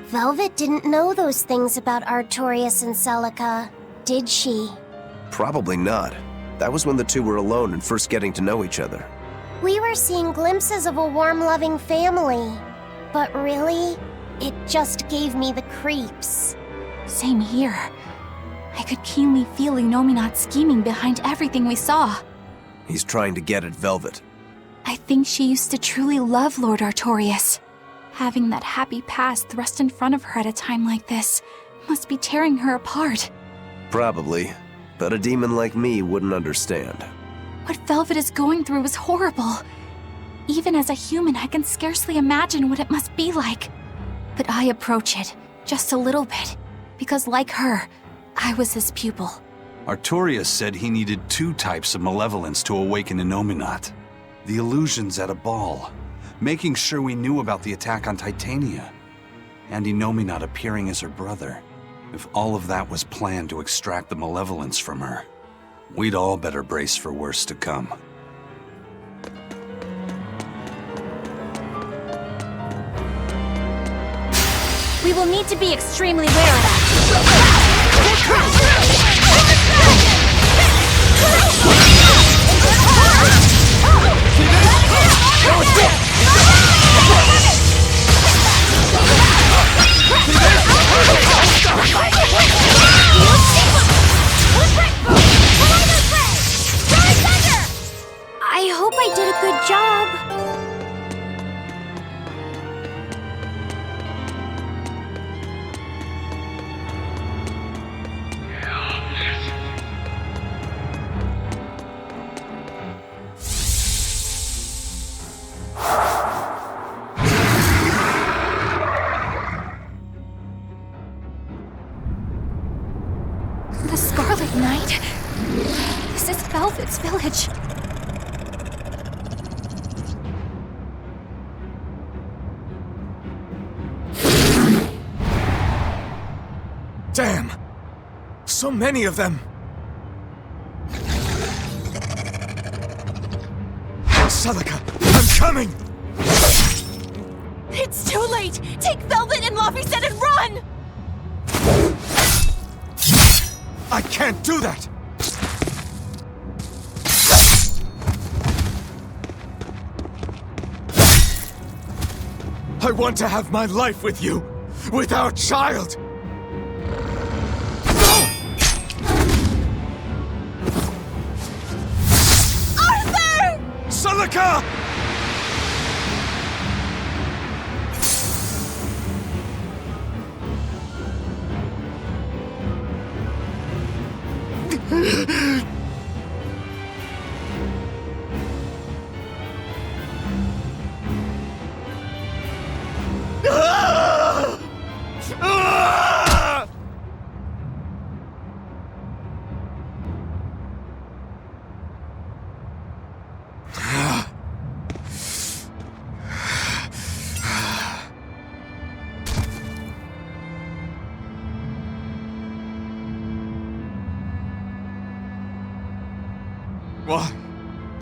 Velvet didn't know those things about Artorias and Celica, did she? Probably not. That was when the two were alone and first getting to know each other. We were seeing glimpses of a warm, loving family. But really, it just gave me the creeps. Same here. I could keenly feel Innominat scheming behind everything we saw. He's trying to get at Velvet. I think she used to truly love Lord Artorias. Having that happy past thrust in front of her at a time like this must be tearing her apart. Probably. But a demon like me wouldn't understand. What Velvet is going through is horrible. Even as a human, I can scarcely imagine what it must be like. But I approach it, just a little bit, because like her, I was his pupil. Artorias said he needed 2 types of malevolence to awaken Innominat. The illusions at a ball, making sure we knew about the attack on Titania, and Innominat appearing as her brother. If all of that was planned to extract the malevolence from her, we'd all better brace for worse to come. We will need to be extremely wary of that. I hope I did a good job. The Scarlet Knight? This is Velvet's village. Damn! So many of them! Celica, I'm coming! It's too late! Take Velvet and Laphicet and run! I can't do that! I want to have my life with you, with our child! Arthur! Celica!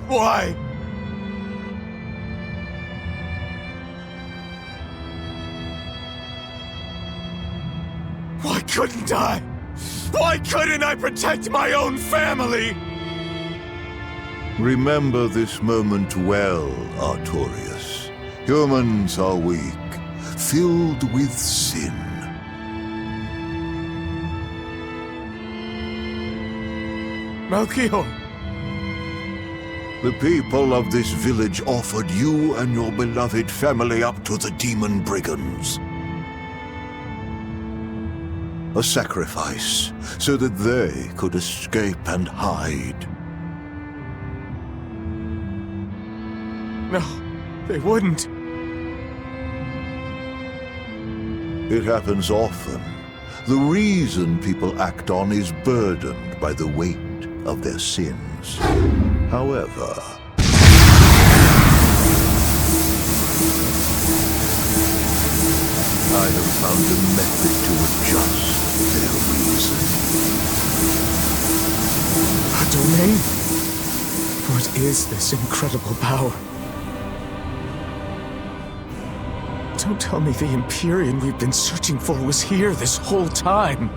Why? Why couldn't I? Why couldn't I protect my own family? Remember this moment well, Artorias. Humans are weak, filled with sin. Melchior! The people of this village offered you and your beloved family up to the demon brigands. A sacrifice, so that they could escape and hide. No, they wouldn't. It happens often. The reason people act on is burdened by the weight of their sins. However, I have found a method to adjust their reason. A domain? What is this incredible power? Don't tell me the Empyrean we've been searching for was here this whole time.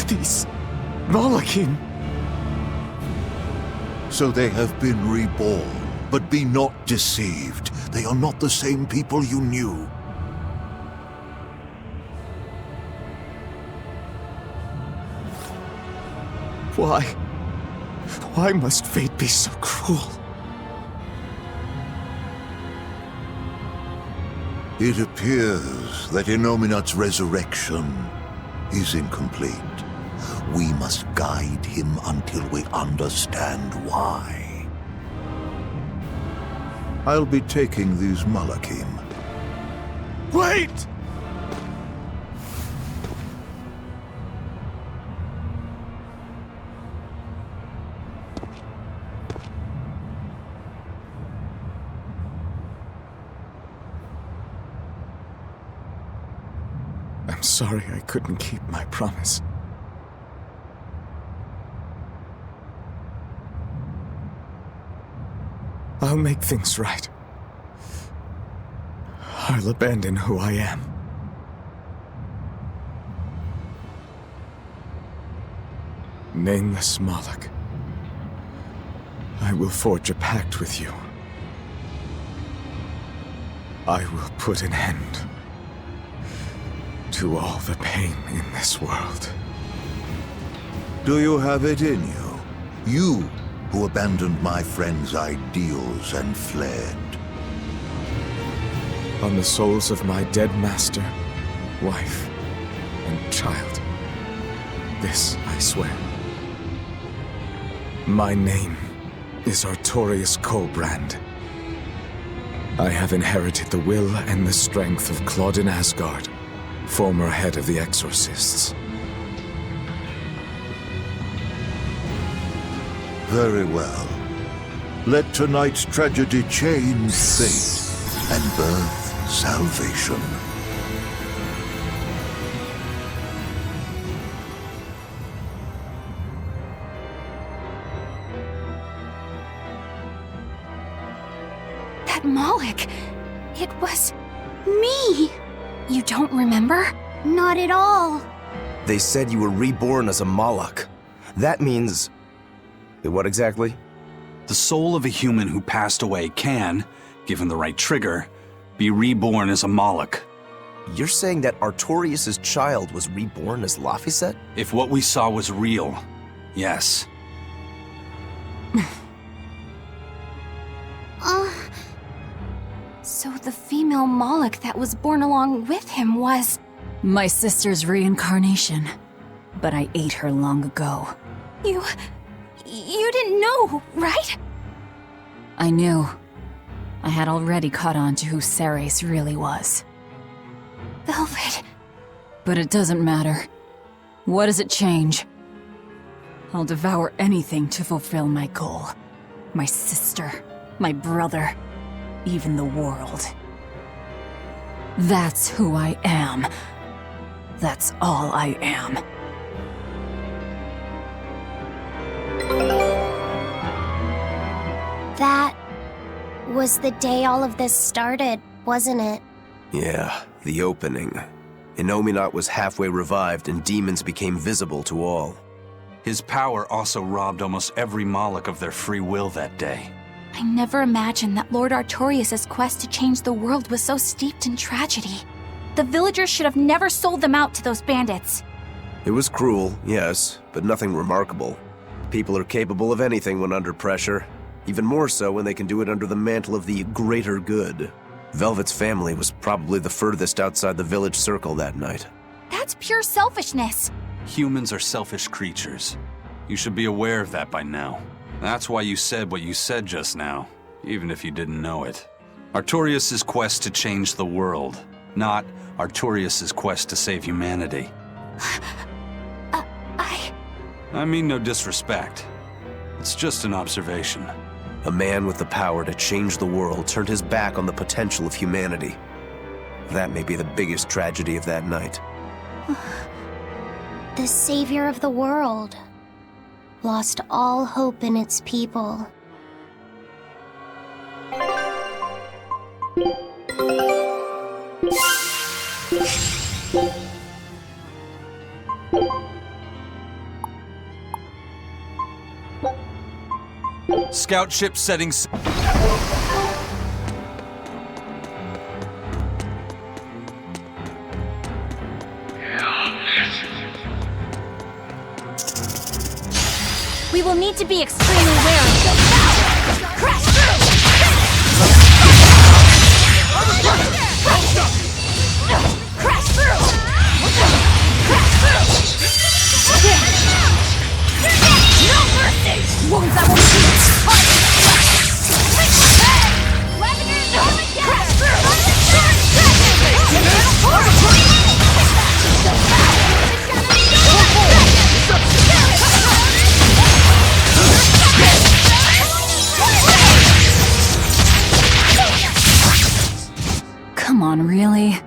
These Malachim. So they have been reborn, but be not deceived. They are not the same people you knew. Why? Why must fate be so cruel? It appears that Innominat's resurrection is incomplete. We must guide him until we understand why. I'll be taking these Malachim. Wait! I'm sorry I couldn't keep my promise. I'll make things right. I'll abandon who I am. Nameless Moloch, I will forge a pact with you. I will put an end to all the pain in this world. Do you have it in you? You who abandoned my friend's ideals and fled. On the souls of my dead master, wife, and child. This I swear. My name is Artorius Colbrand. I have inherited the will and the strength of Claudin Asgard, former head of the Exorcists. Very well. Let tonight's tragedy change fate and birth salvation. That Moloch, it was me. You don't remember? Not at all. They said you were reborn as a Moloch. That means... what exactly? The soul of a human who passed away can, given the right trigger, be reborn as a Moloch. You're saying that Artorius' child was reborn as Laphicet? If what we saw was real, yes. So the female Moloch that was born along with him was... My sister's reincarnation. But I ate her long ago. You didn't know, right? I knew. I had already caught on to who Ceres really was. Velvet. But it doesn't matter. What does it change? I'll devour anything to fulfill my goal. My sister, my brother, even the world. That's who I am. That's all I am. That was the day all of this started, wasn't it? Yeah, the opening. Innominat was halfway revived and demons became visible to all. His power also robbed almost every Moloch of their free will that day. I never imagined that Lord Artorius' quest to change the world was so steeped in tragedy. The villagers should have never sold them out to those bandits. It was cruel, yes, but nothing remarkable. People are capable of anything when under pressure, even more so when they can do it under the mantle of the greater good. Velvet's family was probably the furthest outside the village circle that night. That's pure selfishness. Humans are selfish creatures. You should be aware of that by now. That's why you said what you said just now, even if you didn't know it. Artorias' quest to change the world, not Artorias' quest to save humanity. I mean no disrespect. It's just an observation. A man with the power to change the world turned his back on the potential of humanity. That may be the biggest tragedy of that night. The savior of the world lost all hope in its people. Scout ship setting. We will need to be extremely wary. Crash through! Crash through! No mercy! Wounds that won't be Come on, really?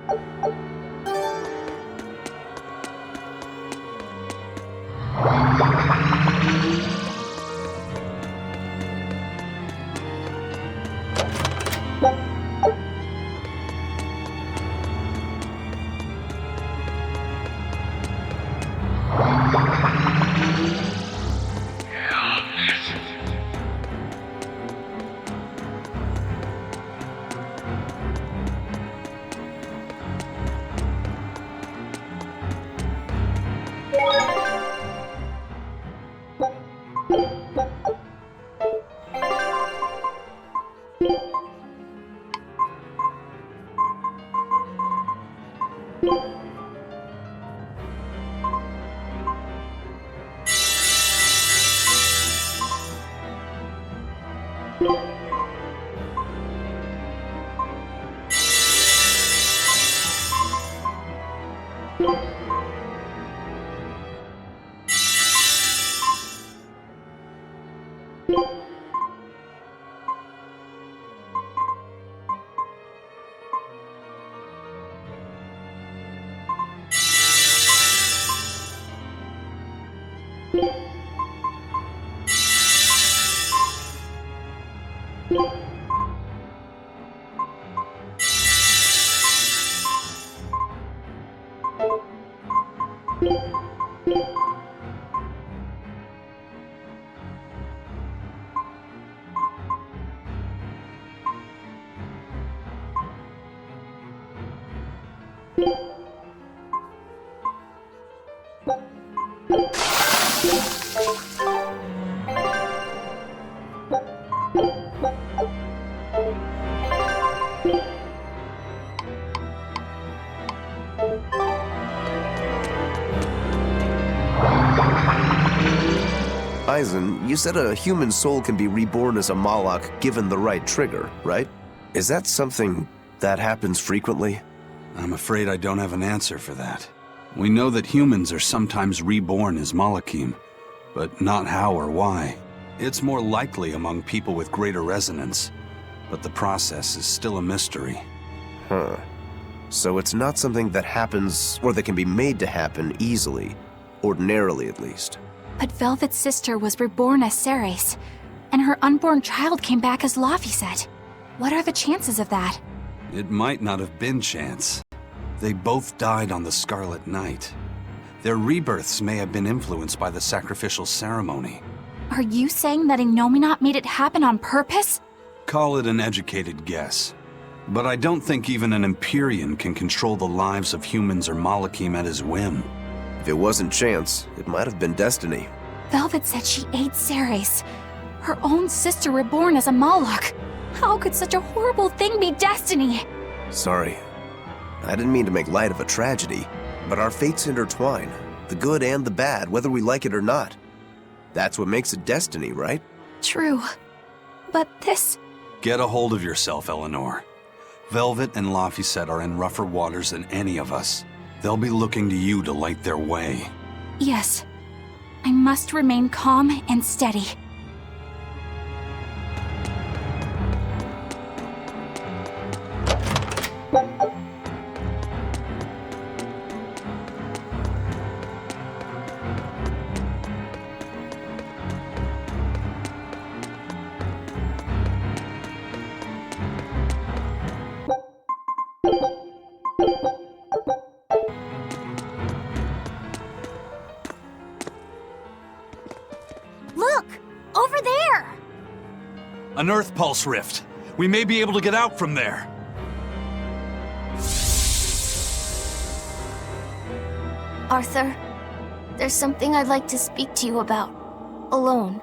Eisen, you said a human soul can be reborn as a Malak given the right trigger, right? Is that something that happens frequently? I'm afraid I don't have an answer for that. We know that humans are sometimes reborn as Malakim, but not how or why. It's more likely among people with greater resonance, but the process is still a mystery. Huh. So it's not something that happens, or that can be made to happen easily, ordinarily at least. But Velvet's sister was reborn as Ceres, and her unborn child came back as Laphicet. What are the chances of that? It might not have been chance. They both died on the Scarlet Night. Their rebirths may have been influenced by the sacrificial ceremony. Are you saying that Innominat made it happen on purpose? Call it an educated guess. But I don't think even an Empyrean can control the lives of humans or Malakim at his whim. If it wasn't chance, it might have been destiny. Velvet said she ate Ceres, her own sister reborn as a Moloch. How could such a horrible thing be destiny? Sorry. I didn't mean to make light of a tragedy, but our fates intertwine, the good and the bad, whether we like it or not. That's what makes it destiny, right? True. But this... Get a hold of yourself, Eleanor. Velvet and Laphicet are in rougher waters than any of us. They'll be looking to you to light their way. Yes. I must remain calm and steady. Look! Over there! An Earth Pulse rift. We may be able to get out from there. Arthur, there's something I'd like to speak to you about. Alone.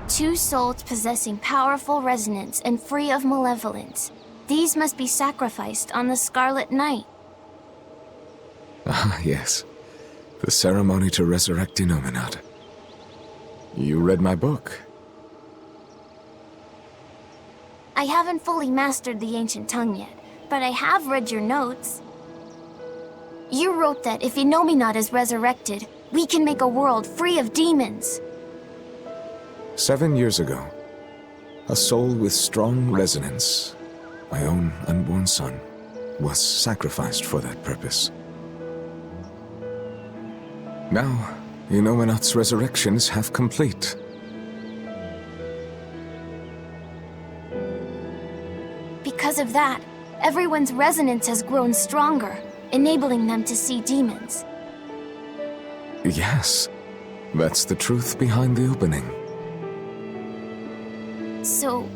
Two souls possessing powerful resonance and free of malevolence. These must be sacrificed on the Scarlet Night. Ah, yes. The ceremony to resurrect Innominat. You read my book. I haven't fully mastered the ancient tongue yet, but I have read your notes. You wrote that if Innominat is resurrected, we can make a world free of demons. 7 years ago, a soul with strong resonance, my own unborn son, was sacrificed for that purpose. Now, Innominat's resurrection is half complete. Because of that, everyone's resonance has grown stronger, enabling them to see demons. Yes, that's the truth behind the opening. So,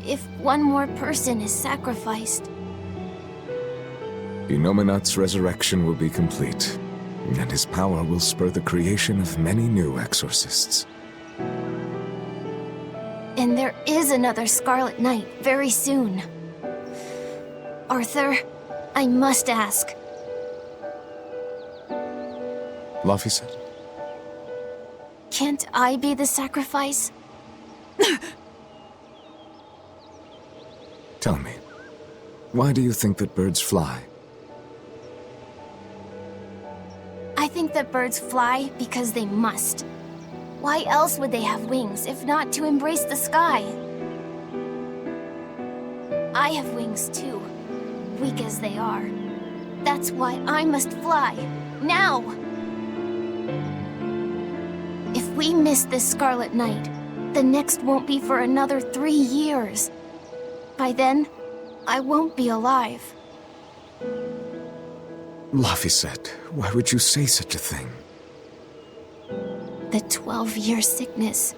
if one more person is sacrificed... Innominat's resurrection will be complete, and his power will spur the creation of many new exorcists. And there is another Scarlet Night very soon. Arthur, I must ask. Laphicet? Can't I be the sacrifice? Tell me, why do you think that birds fly? I think that birds fly because they must. Why else would they have wings if not to embrace the sky? I have wings too, weak as they are. That's why I must fly, now! If we miss this Scarlet Night, the next won't be for another 3 years. By then, I won't be alive. Laphicet, why would you say such a thing? The 12-year sickness.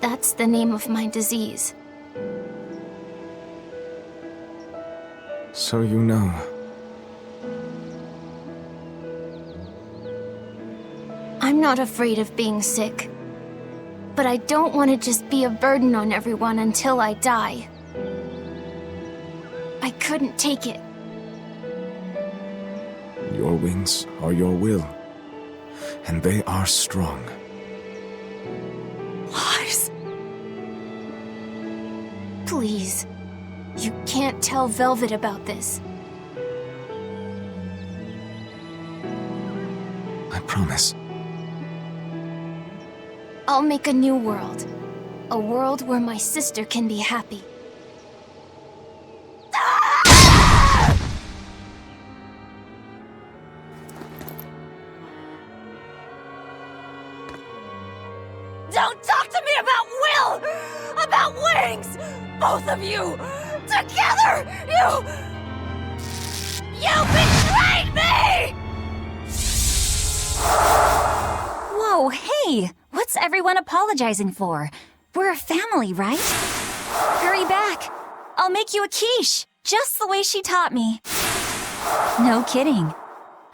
That's the name of my disease. So you know. I'm not afraid of being sick. But I don't want to just be a burden on everyone until I die. I couldn't take it. Your wings are your will, and they are strong. Lars. Please. You can't tell Velvet about this. I promise. I'll make a new world. A world where my sister can be happy. Don't talk to me about will! About wings! Both of you! Together! You betrayed me! Whoa, hey! What's everyone apologizing for? We're a family, right? Hurry back! I'll make you a quiche! just the way she taught me. No kidding.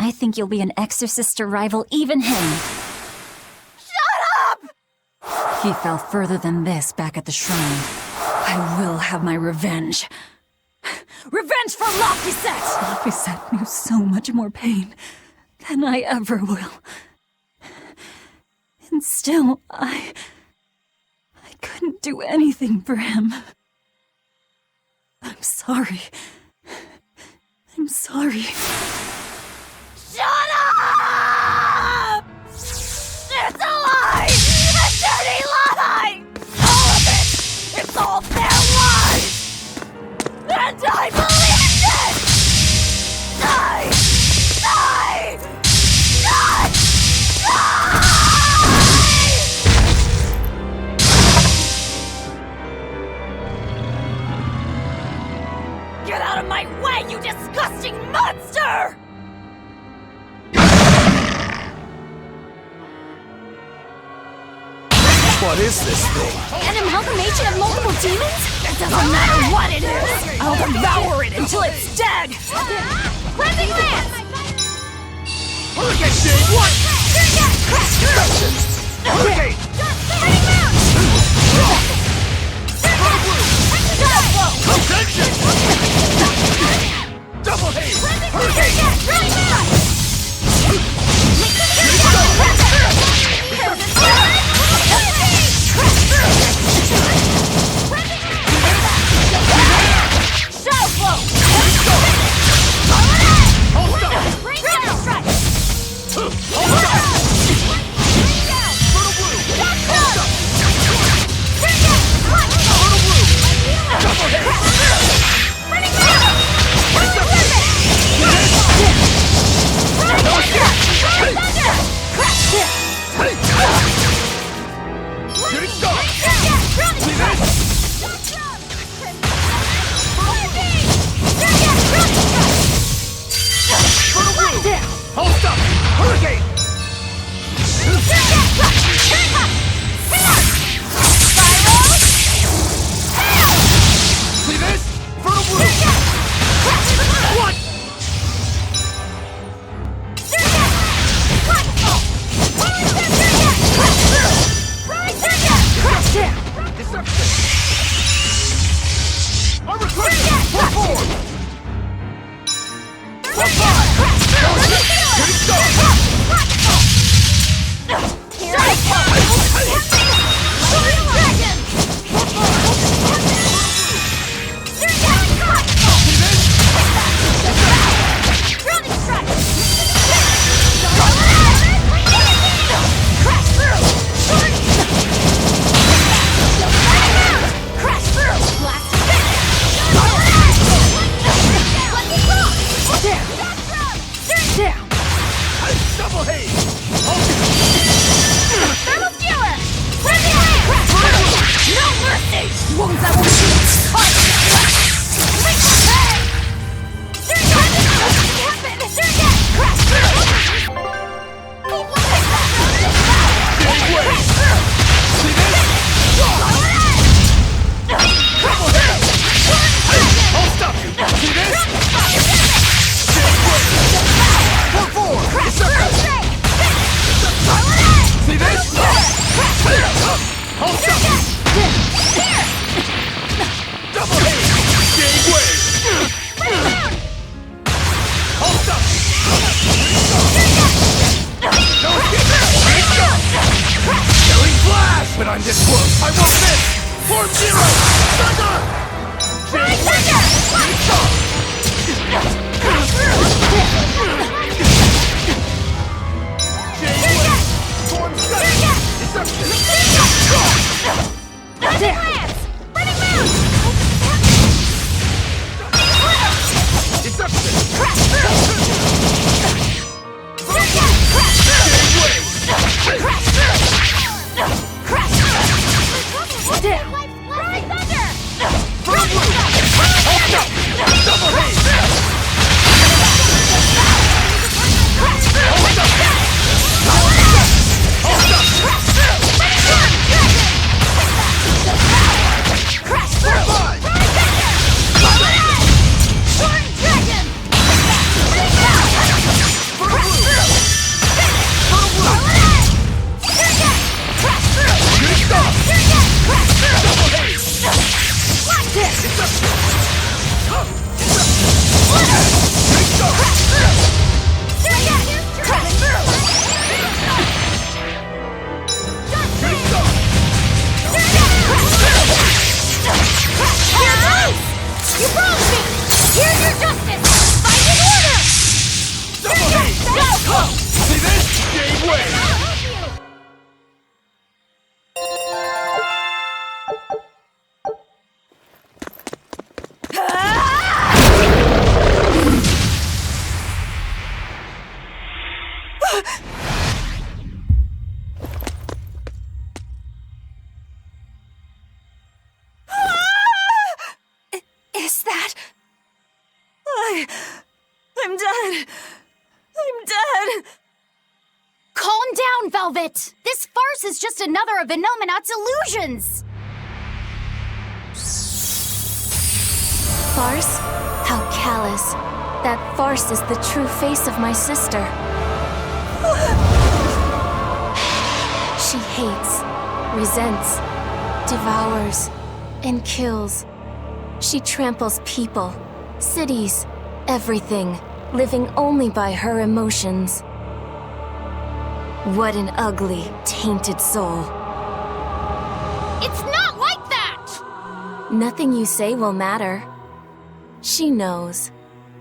I think you'll be an exorcist to rival even him. Shut up! He fell further than this back at the shrine. I will have my revenge. Revenge for Laphicet! Laphicet knew so much more pain than I ever will. And still, I couldn't do anything for him. I'm sorry. I'm sorry. Shut up! It's a lie! A dirty lie! All of it! It's all their lies! And I believed it! Die! Die! Die! Die! Get out of my way, you disgusting monster! What is this thing? An amalgamation of multiple demons? It doesn't matter what it is! I'll devour it until it's dead! Cleansing lance! Look at you! What? Okay! Double haze! Shadow flow! Hold up! Rainbow strike! Hold up! Little blue! Hold up! Bring it! Little blue! Double hit! Running down! Shooting star! See this? Hold up! Hurricane! Is that... I'm dead. I'm dead. Calm down, Velvet! This farce is just another of Phenomenat's illusions! Farce? How callous. That farce is the true face of my sister. She hates, resents, devours, and kills. She tramples people, cities, everything, living only by her emotions. What an ugly, tainted soul. It's not like that! Nothing you say will matter. She knows.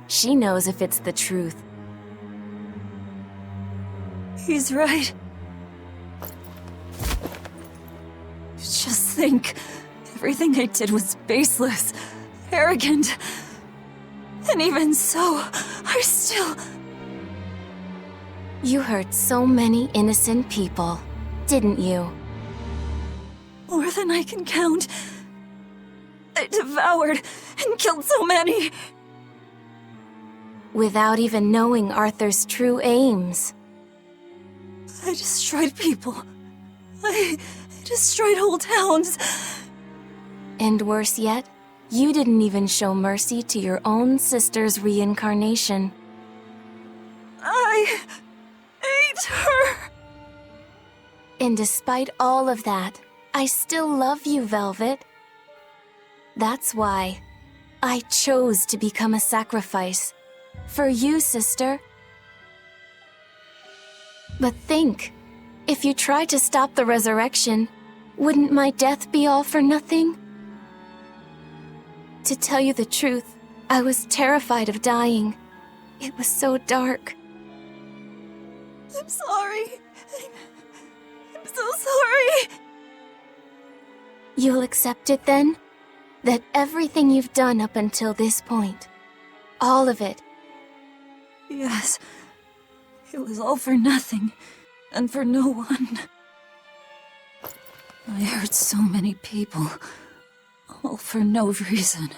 She knows if it's the truth. He's right. Just think, everything I did was baseless, arrogant. And even so, I still... You hurt so many innocent people, didn't you? More than I can count. I devoured and killed so many. Without even knowing Arthur's true aims. I destroyed people. I destroyed whole towns. And worse yet, you didn't even show mercy to your own sister's reincarnation. I ate her. And despite all of that, I still love you, Velvet. That's why I chose to become a sacrifice. For you, sister. But think, if you tried to stop the resurrection, wouldn't my death be all for nothing? To tell you the truth, I was terrified of dying. It was so dark. I'm sorry. I'm so sorry. You'll accept it then? That everything you've done up until this point, all of it. Yes. It was all for nothing, and for no one. I hurt so many people, all for no reason.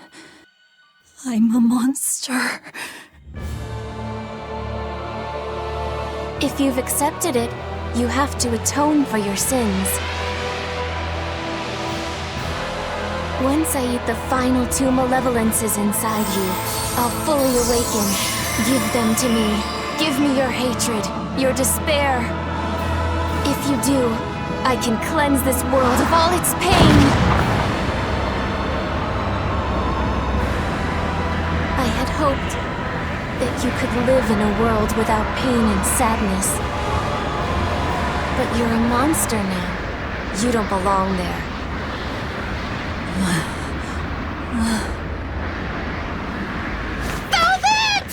I'm a monster. If you've accepted it, you have to atone for your sins. Once I eat the final 2 malevolences inside you, I'll fully awaken. Give them to me. Give me your hatred, your despair. If you do, I can cleanse this world of all its pain. I had hoped that you could live in a world without pain and sadness. But you're a monster now. You don't belong there. Velvet!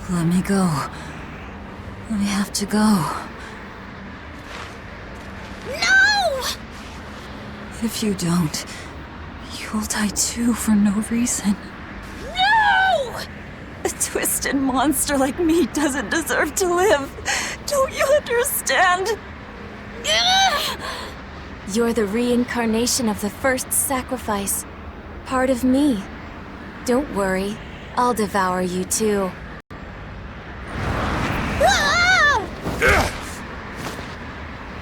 Let me go. I have to go. No! If you don't, you'll die too for no reason. No! A twisted monster like me doesn't deserve to live. Don't you understand? You're the reincarnation of the first sacrifice. Part of me. Don't worry, I'll devour you too.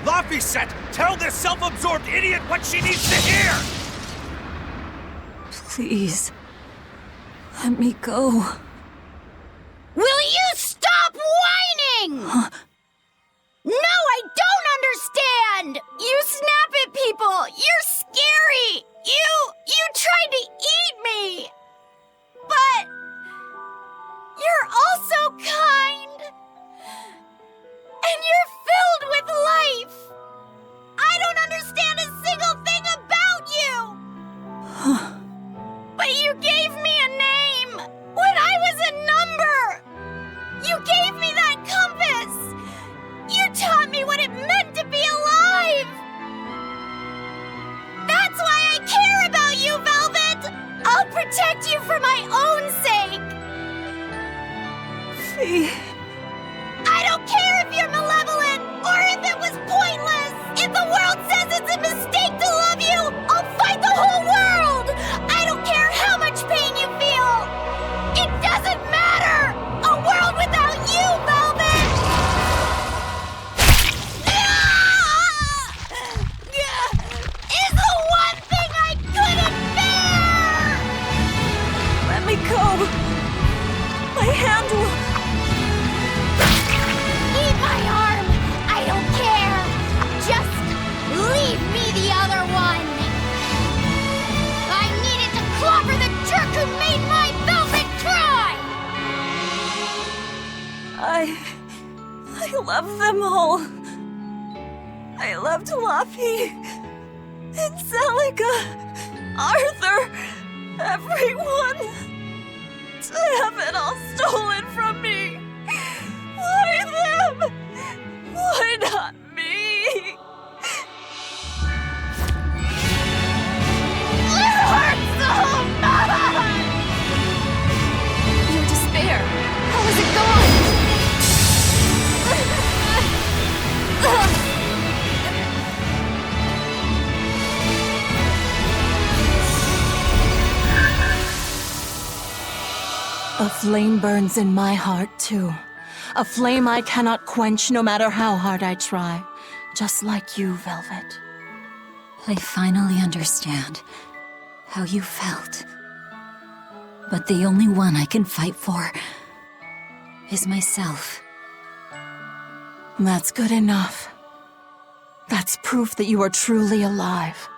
Laphicet, tell this self-absorbed idiot what she needs to hear! Please. Let me go. Will you stop whining? Huh? No, I don't understand! You snap at people! You're scary! You tried to eat me! But... you're also kind! And you're filled with life! I don't understand a single thing about you! But you gave me a name! When I was I love them all. I loved Laffy and Celica, Arthur, everyone. To have it all stolen from me. Why them? Why not me? It hurts so much! Your despair, how is it gone? A flame burns in my heart, too. A flame I cannot quench no matter how hard I try. Just like you, Velvet. I finally understand how you felt. But the only one I can fight for is myself. That's good enough. That's proof that you are truly alive.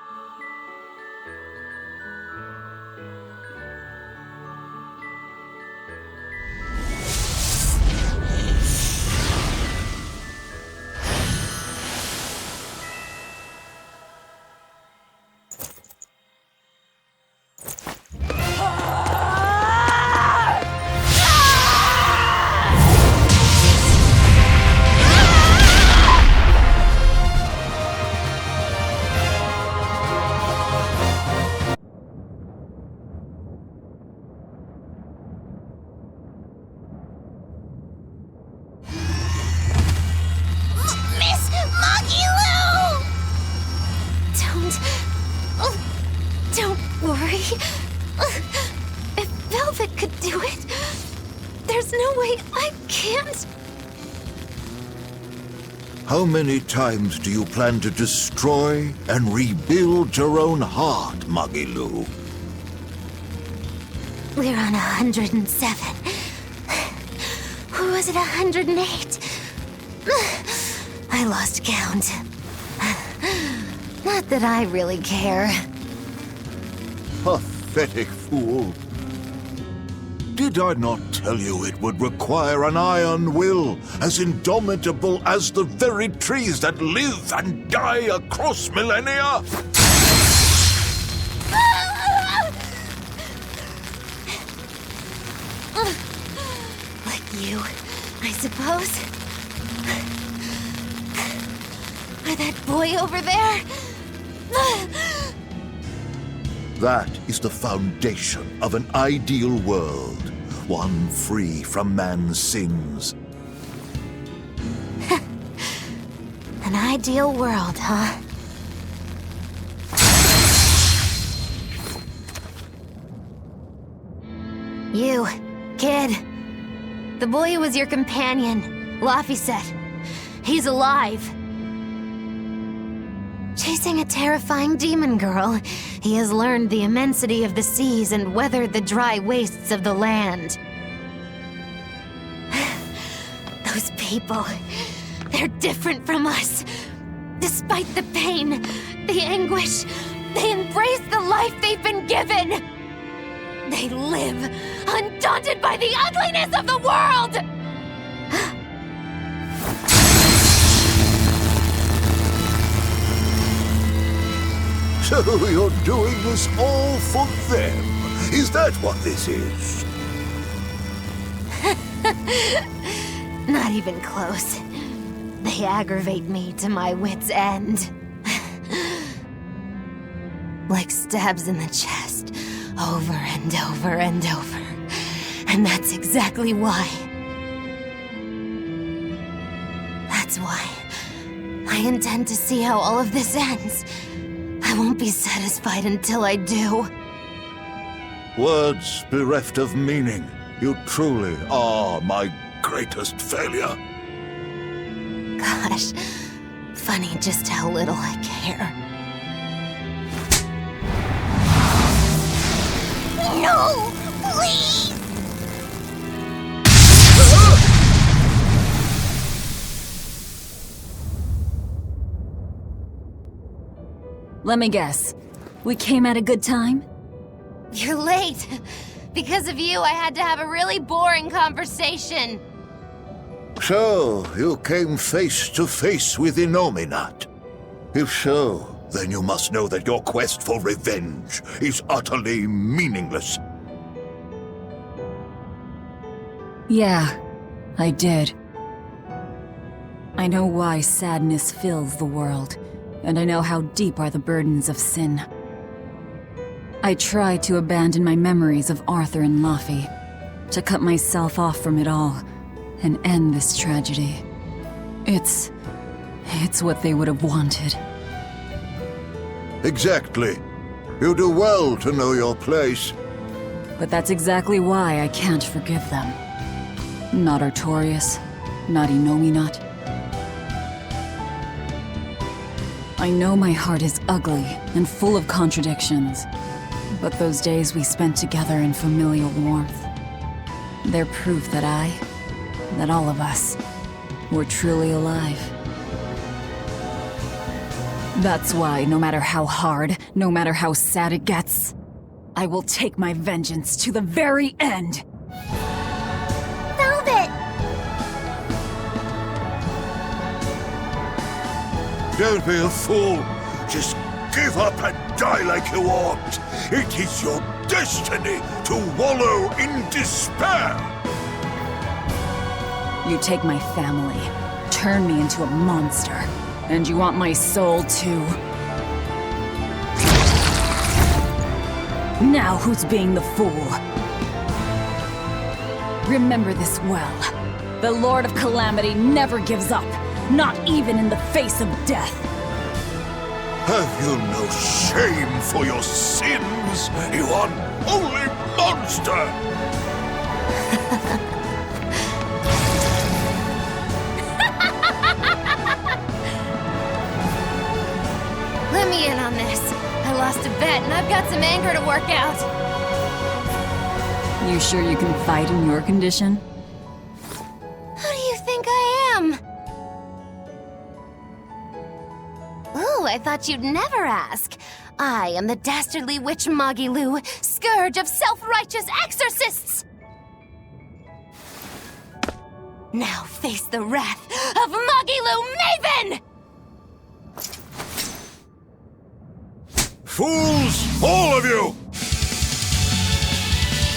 Don't worry. If Velvet could do it, there's no way I can't. How many times do you plan to destroy and rebuild your own heart, Magilu? We're on 107. Or was it 108? I lost count. Not that I really care. Pathetic fool. Did I not tell you it would require an iron will, as indomitable as the very trees that live and die across millennia? Like you, I suppose. Or that boy over there. That is the foundation of an ideal world, one free from man's sins. An ideal world, huh? You, kid. The boy who was your companion, Laffy said. He's alive. Chasing a terrifying demon girl, he has learned the immensity of the seas and weathered the dry wastes of the land. Those people, they're different from us. Despite the pain, the anguish, they embrace the life they've been given. They live, undaunted by the ugliness of the world! So you're doing this all for them? Is that what this is? Not even close. They aggravate me to my wit's end. Like stabs in the chest, over and over and over. And that's exactly why. That's why I intend to see how all of this ends. I won't be satisfied until I do. Words bereft of meaning. You truly are my greatest failure. Gosh, funny just how little I care. No! Please! Let me guess. We came at a good time? You're late. Because of you, I had to have a really boring conversation. So, you came face to face with Innominat. If so, then you must know that your quest for revenge is utterly meaningless. Yeah, I did. I know why sadness fills the world, and I know how deep are the burdens of sin. I tried to abandon my memories of Arthur and Laffy, to cut myself off from it all, and end this tragedy. It's what they would have wanted. Exactly. You do well to know your place. But that's exactly why I can't forgive them. Not Artorias, not Innominat. I know my heart is ugly and full of contradictions, but those days we spent together in familial warmth, they're proof that that all of us, were truly alive. That's why, no matter how hard, no matter how sad it gets, I will take my vengeance to the very end! Velvet! Don't be a fool. Just give up and die like you ought. It is your destiny to wallow in despair. You take my family, turn me into a monster, and you want my soul too. Now who's being the fool? Remember this well. The Lord of Calamity never gives up, not even in the face of death. Have you no shame for your sins, you unholy monster? Let me in on this. I lost a bet and I've got some anger to work out. You sure you can fight in your condition? Who do you think I am? Ooh, I thought you'd never ask. I am the dastardly witch Magilu, scourge of self-righteous exorcists! Now face the wrath of Magilu Maven! Fools, all of you!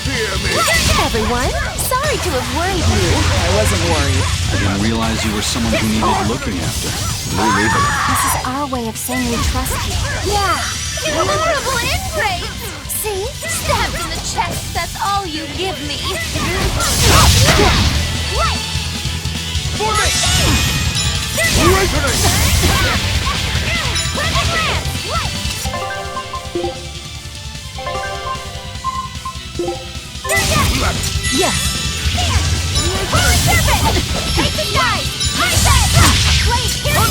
Fear me! Hey, everyone! Sorry to have worried you. I wasn't worried. I didn't realize you were someone who needed looking after. Me neither. This is our way of saying we trust you. Yeah! Horrible ingrate! See? Stabbed in the chest, that's all you give me. Yes! Take the guy! My bed! Wait, here's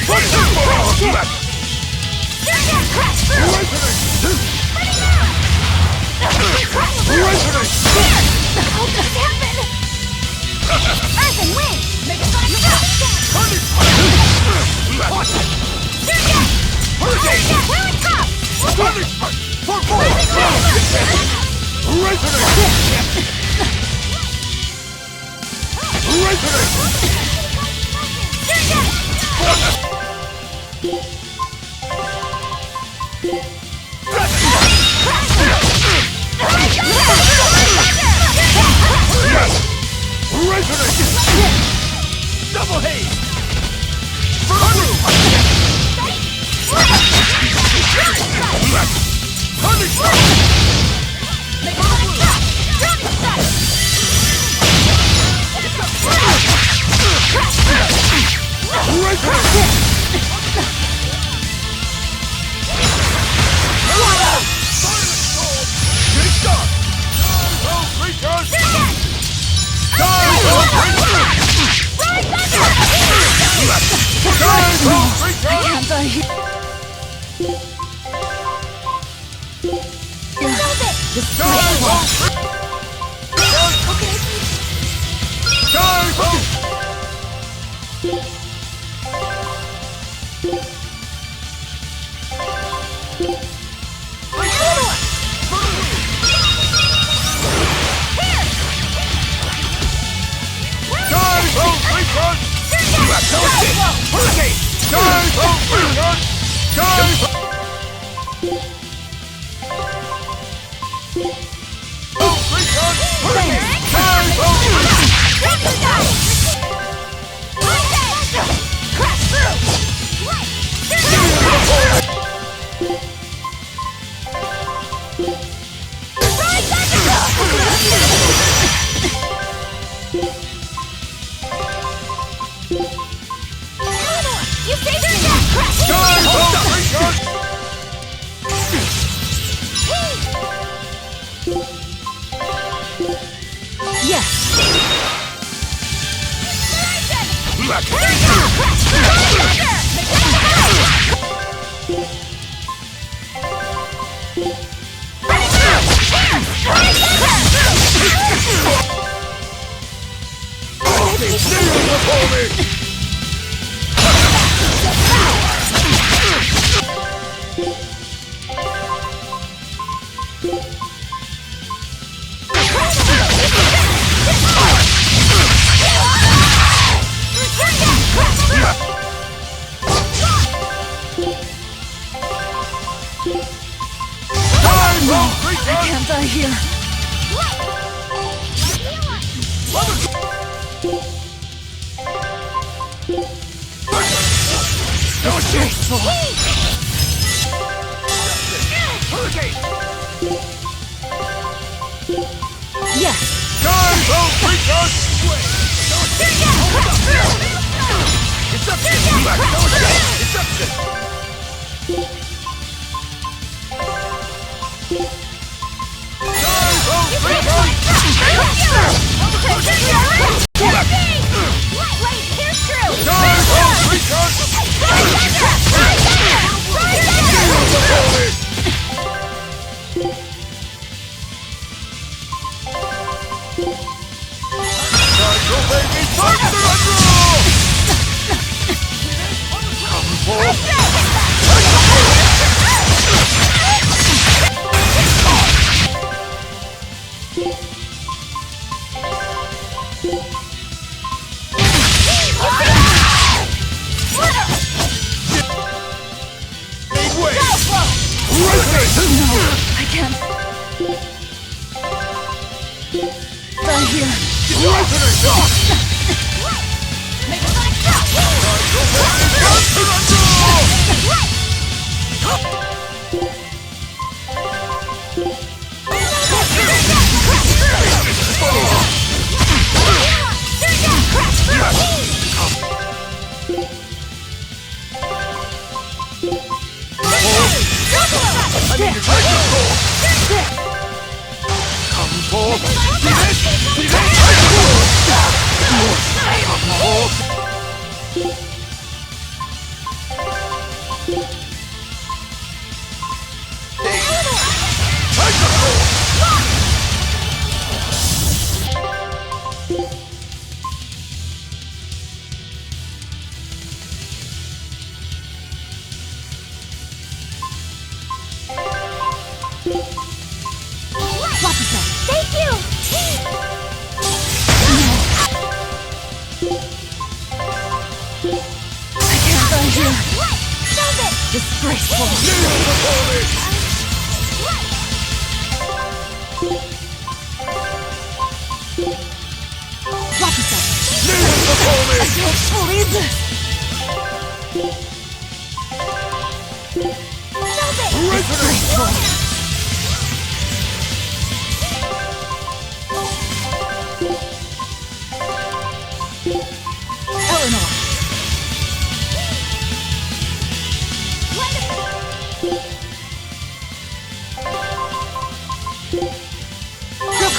What? Double haze! Believe this! Eleanor!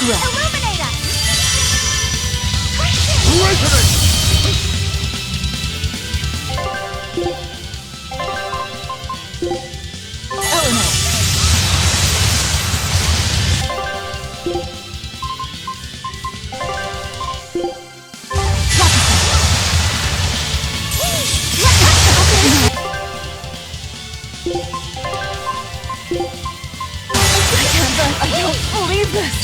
Illuminate us! Eleanor! I don't believe this!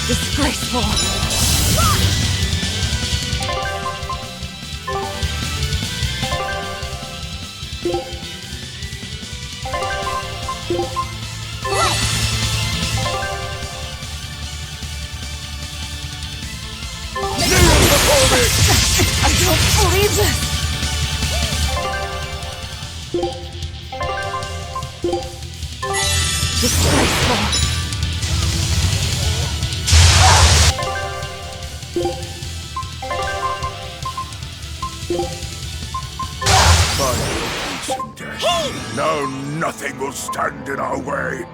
Disgraceful! I don't believe this! Disgraceful! Now nothing will stand in our way.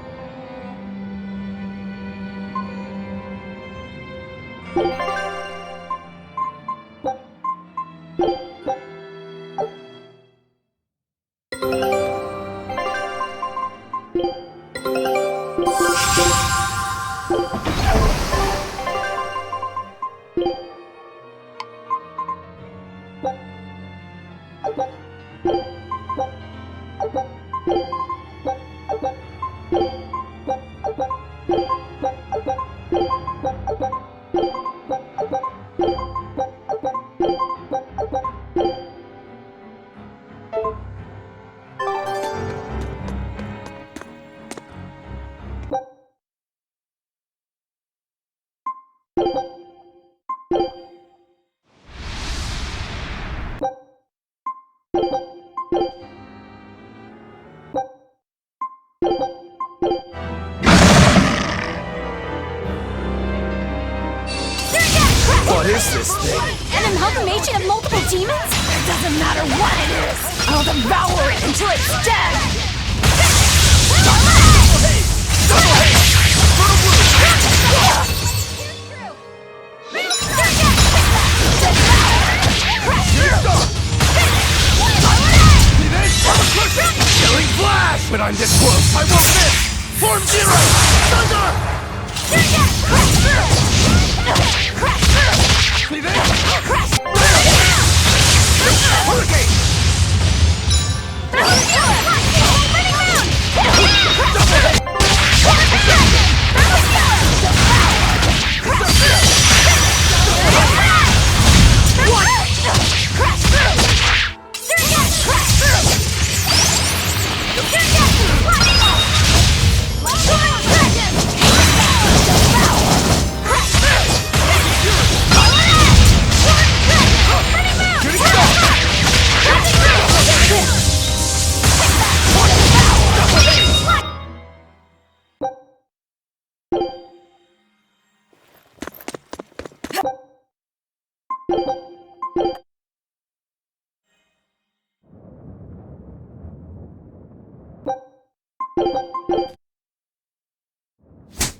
What is this thing? An amalgamation of multiple demons? It doesn't matter what it is! I'll devour it until it's dead! Killing flash! When I'm this close, I won't miss! Form zero! Thunder! Hurricane!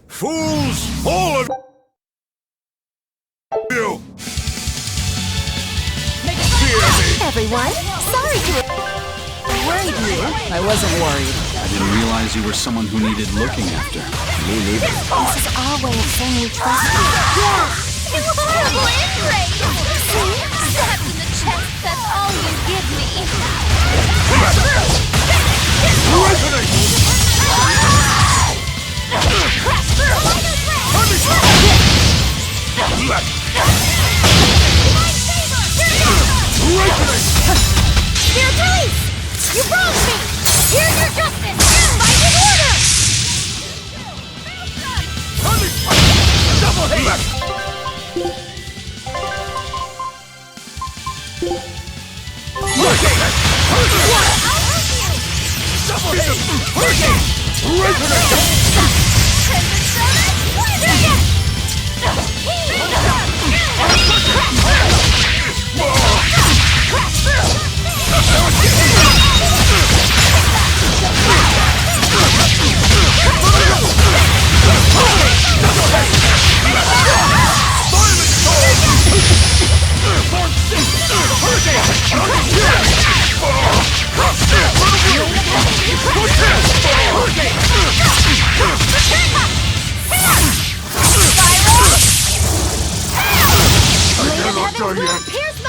Fools, all of you! Everyone, sorry to worried you. I wasn't worried. I didn't realize you were someone who needed looking after. Me neither. This is our way of saying we trust you. Yeah! You horrible ingrate! See? Stabbed in the chest, that's all you give me. Resonate! Spirit release! You wronged me! Here's your justice! Fight in order! Double hit!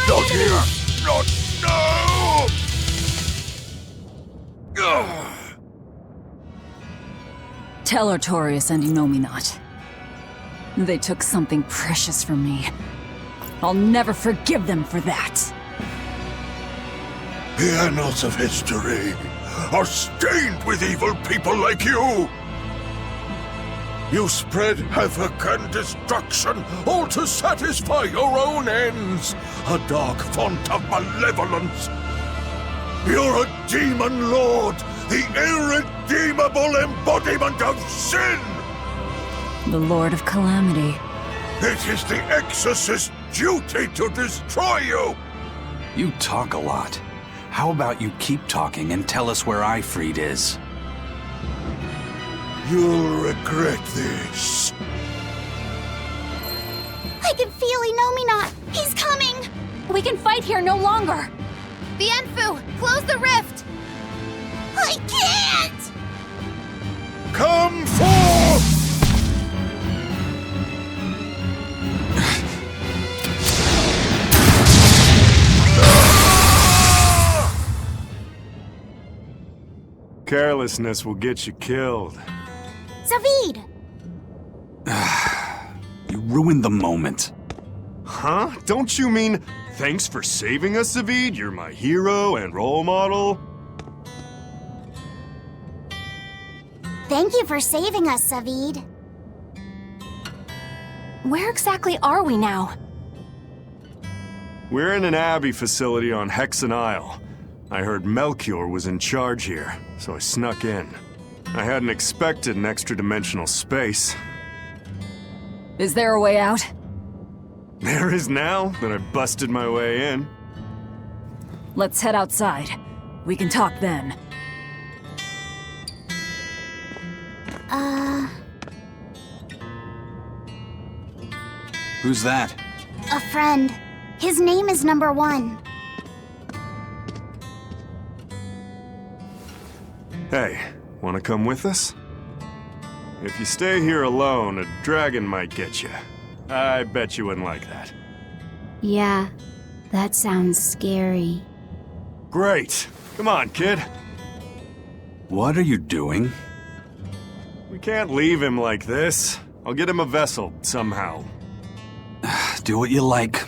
Not here! Not now! Tell Artorias and Innominat. They took something precious from me. I'll never forgive them for that. The annals of history are stained with evil people like you! You spread havoc and destruction, all to satisfy your own ends. A dark font of malevolence. You're a demon lord, the irredeemable embodiment of sin! The Lord of Calamity. It is the Exorcist's duty to destroy you! You talk a lot. How about you keep talking and tell us where Ifrit is? You'll regret this. I can feel Innominat! He's coming! We can fight here no longer! Bienfu, close the rift! I can't! Come forth! Carelessness will get you killed. Zavid! You ruined the moment. Huh? Don't you mean, thanks for saving us, Zavid? You're my hero and role model? Thank you for saving us, Zavid. Where exactly are we now? We're in an Abbey facility on Hexen Isle. I heard Melchior was in charge here, so I snuck in. I hadn't expected an extra-dimensional space. Is there a way out? There is now that I busted my way in. Let's head outside. We can talk then. Who's that? A friend. His name is Number 1. Hey, wanna come with us? If you stay here alone, a dragon might get you. I bet you wouldn't like that. Yeah, that sounds scary. Great. Come on, kid. What are you doing? We can't leave him like this. I'll get him a vessel, somehow. Do what you like.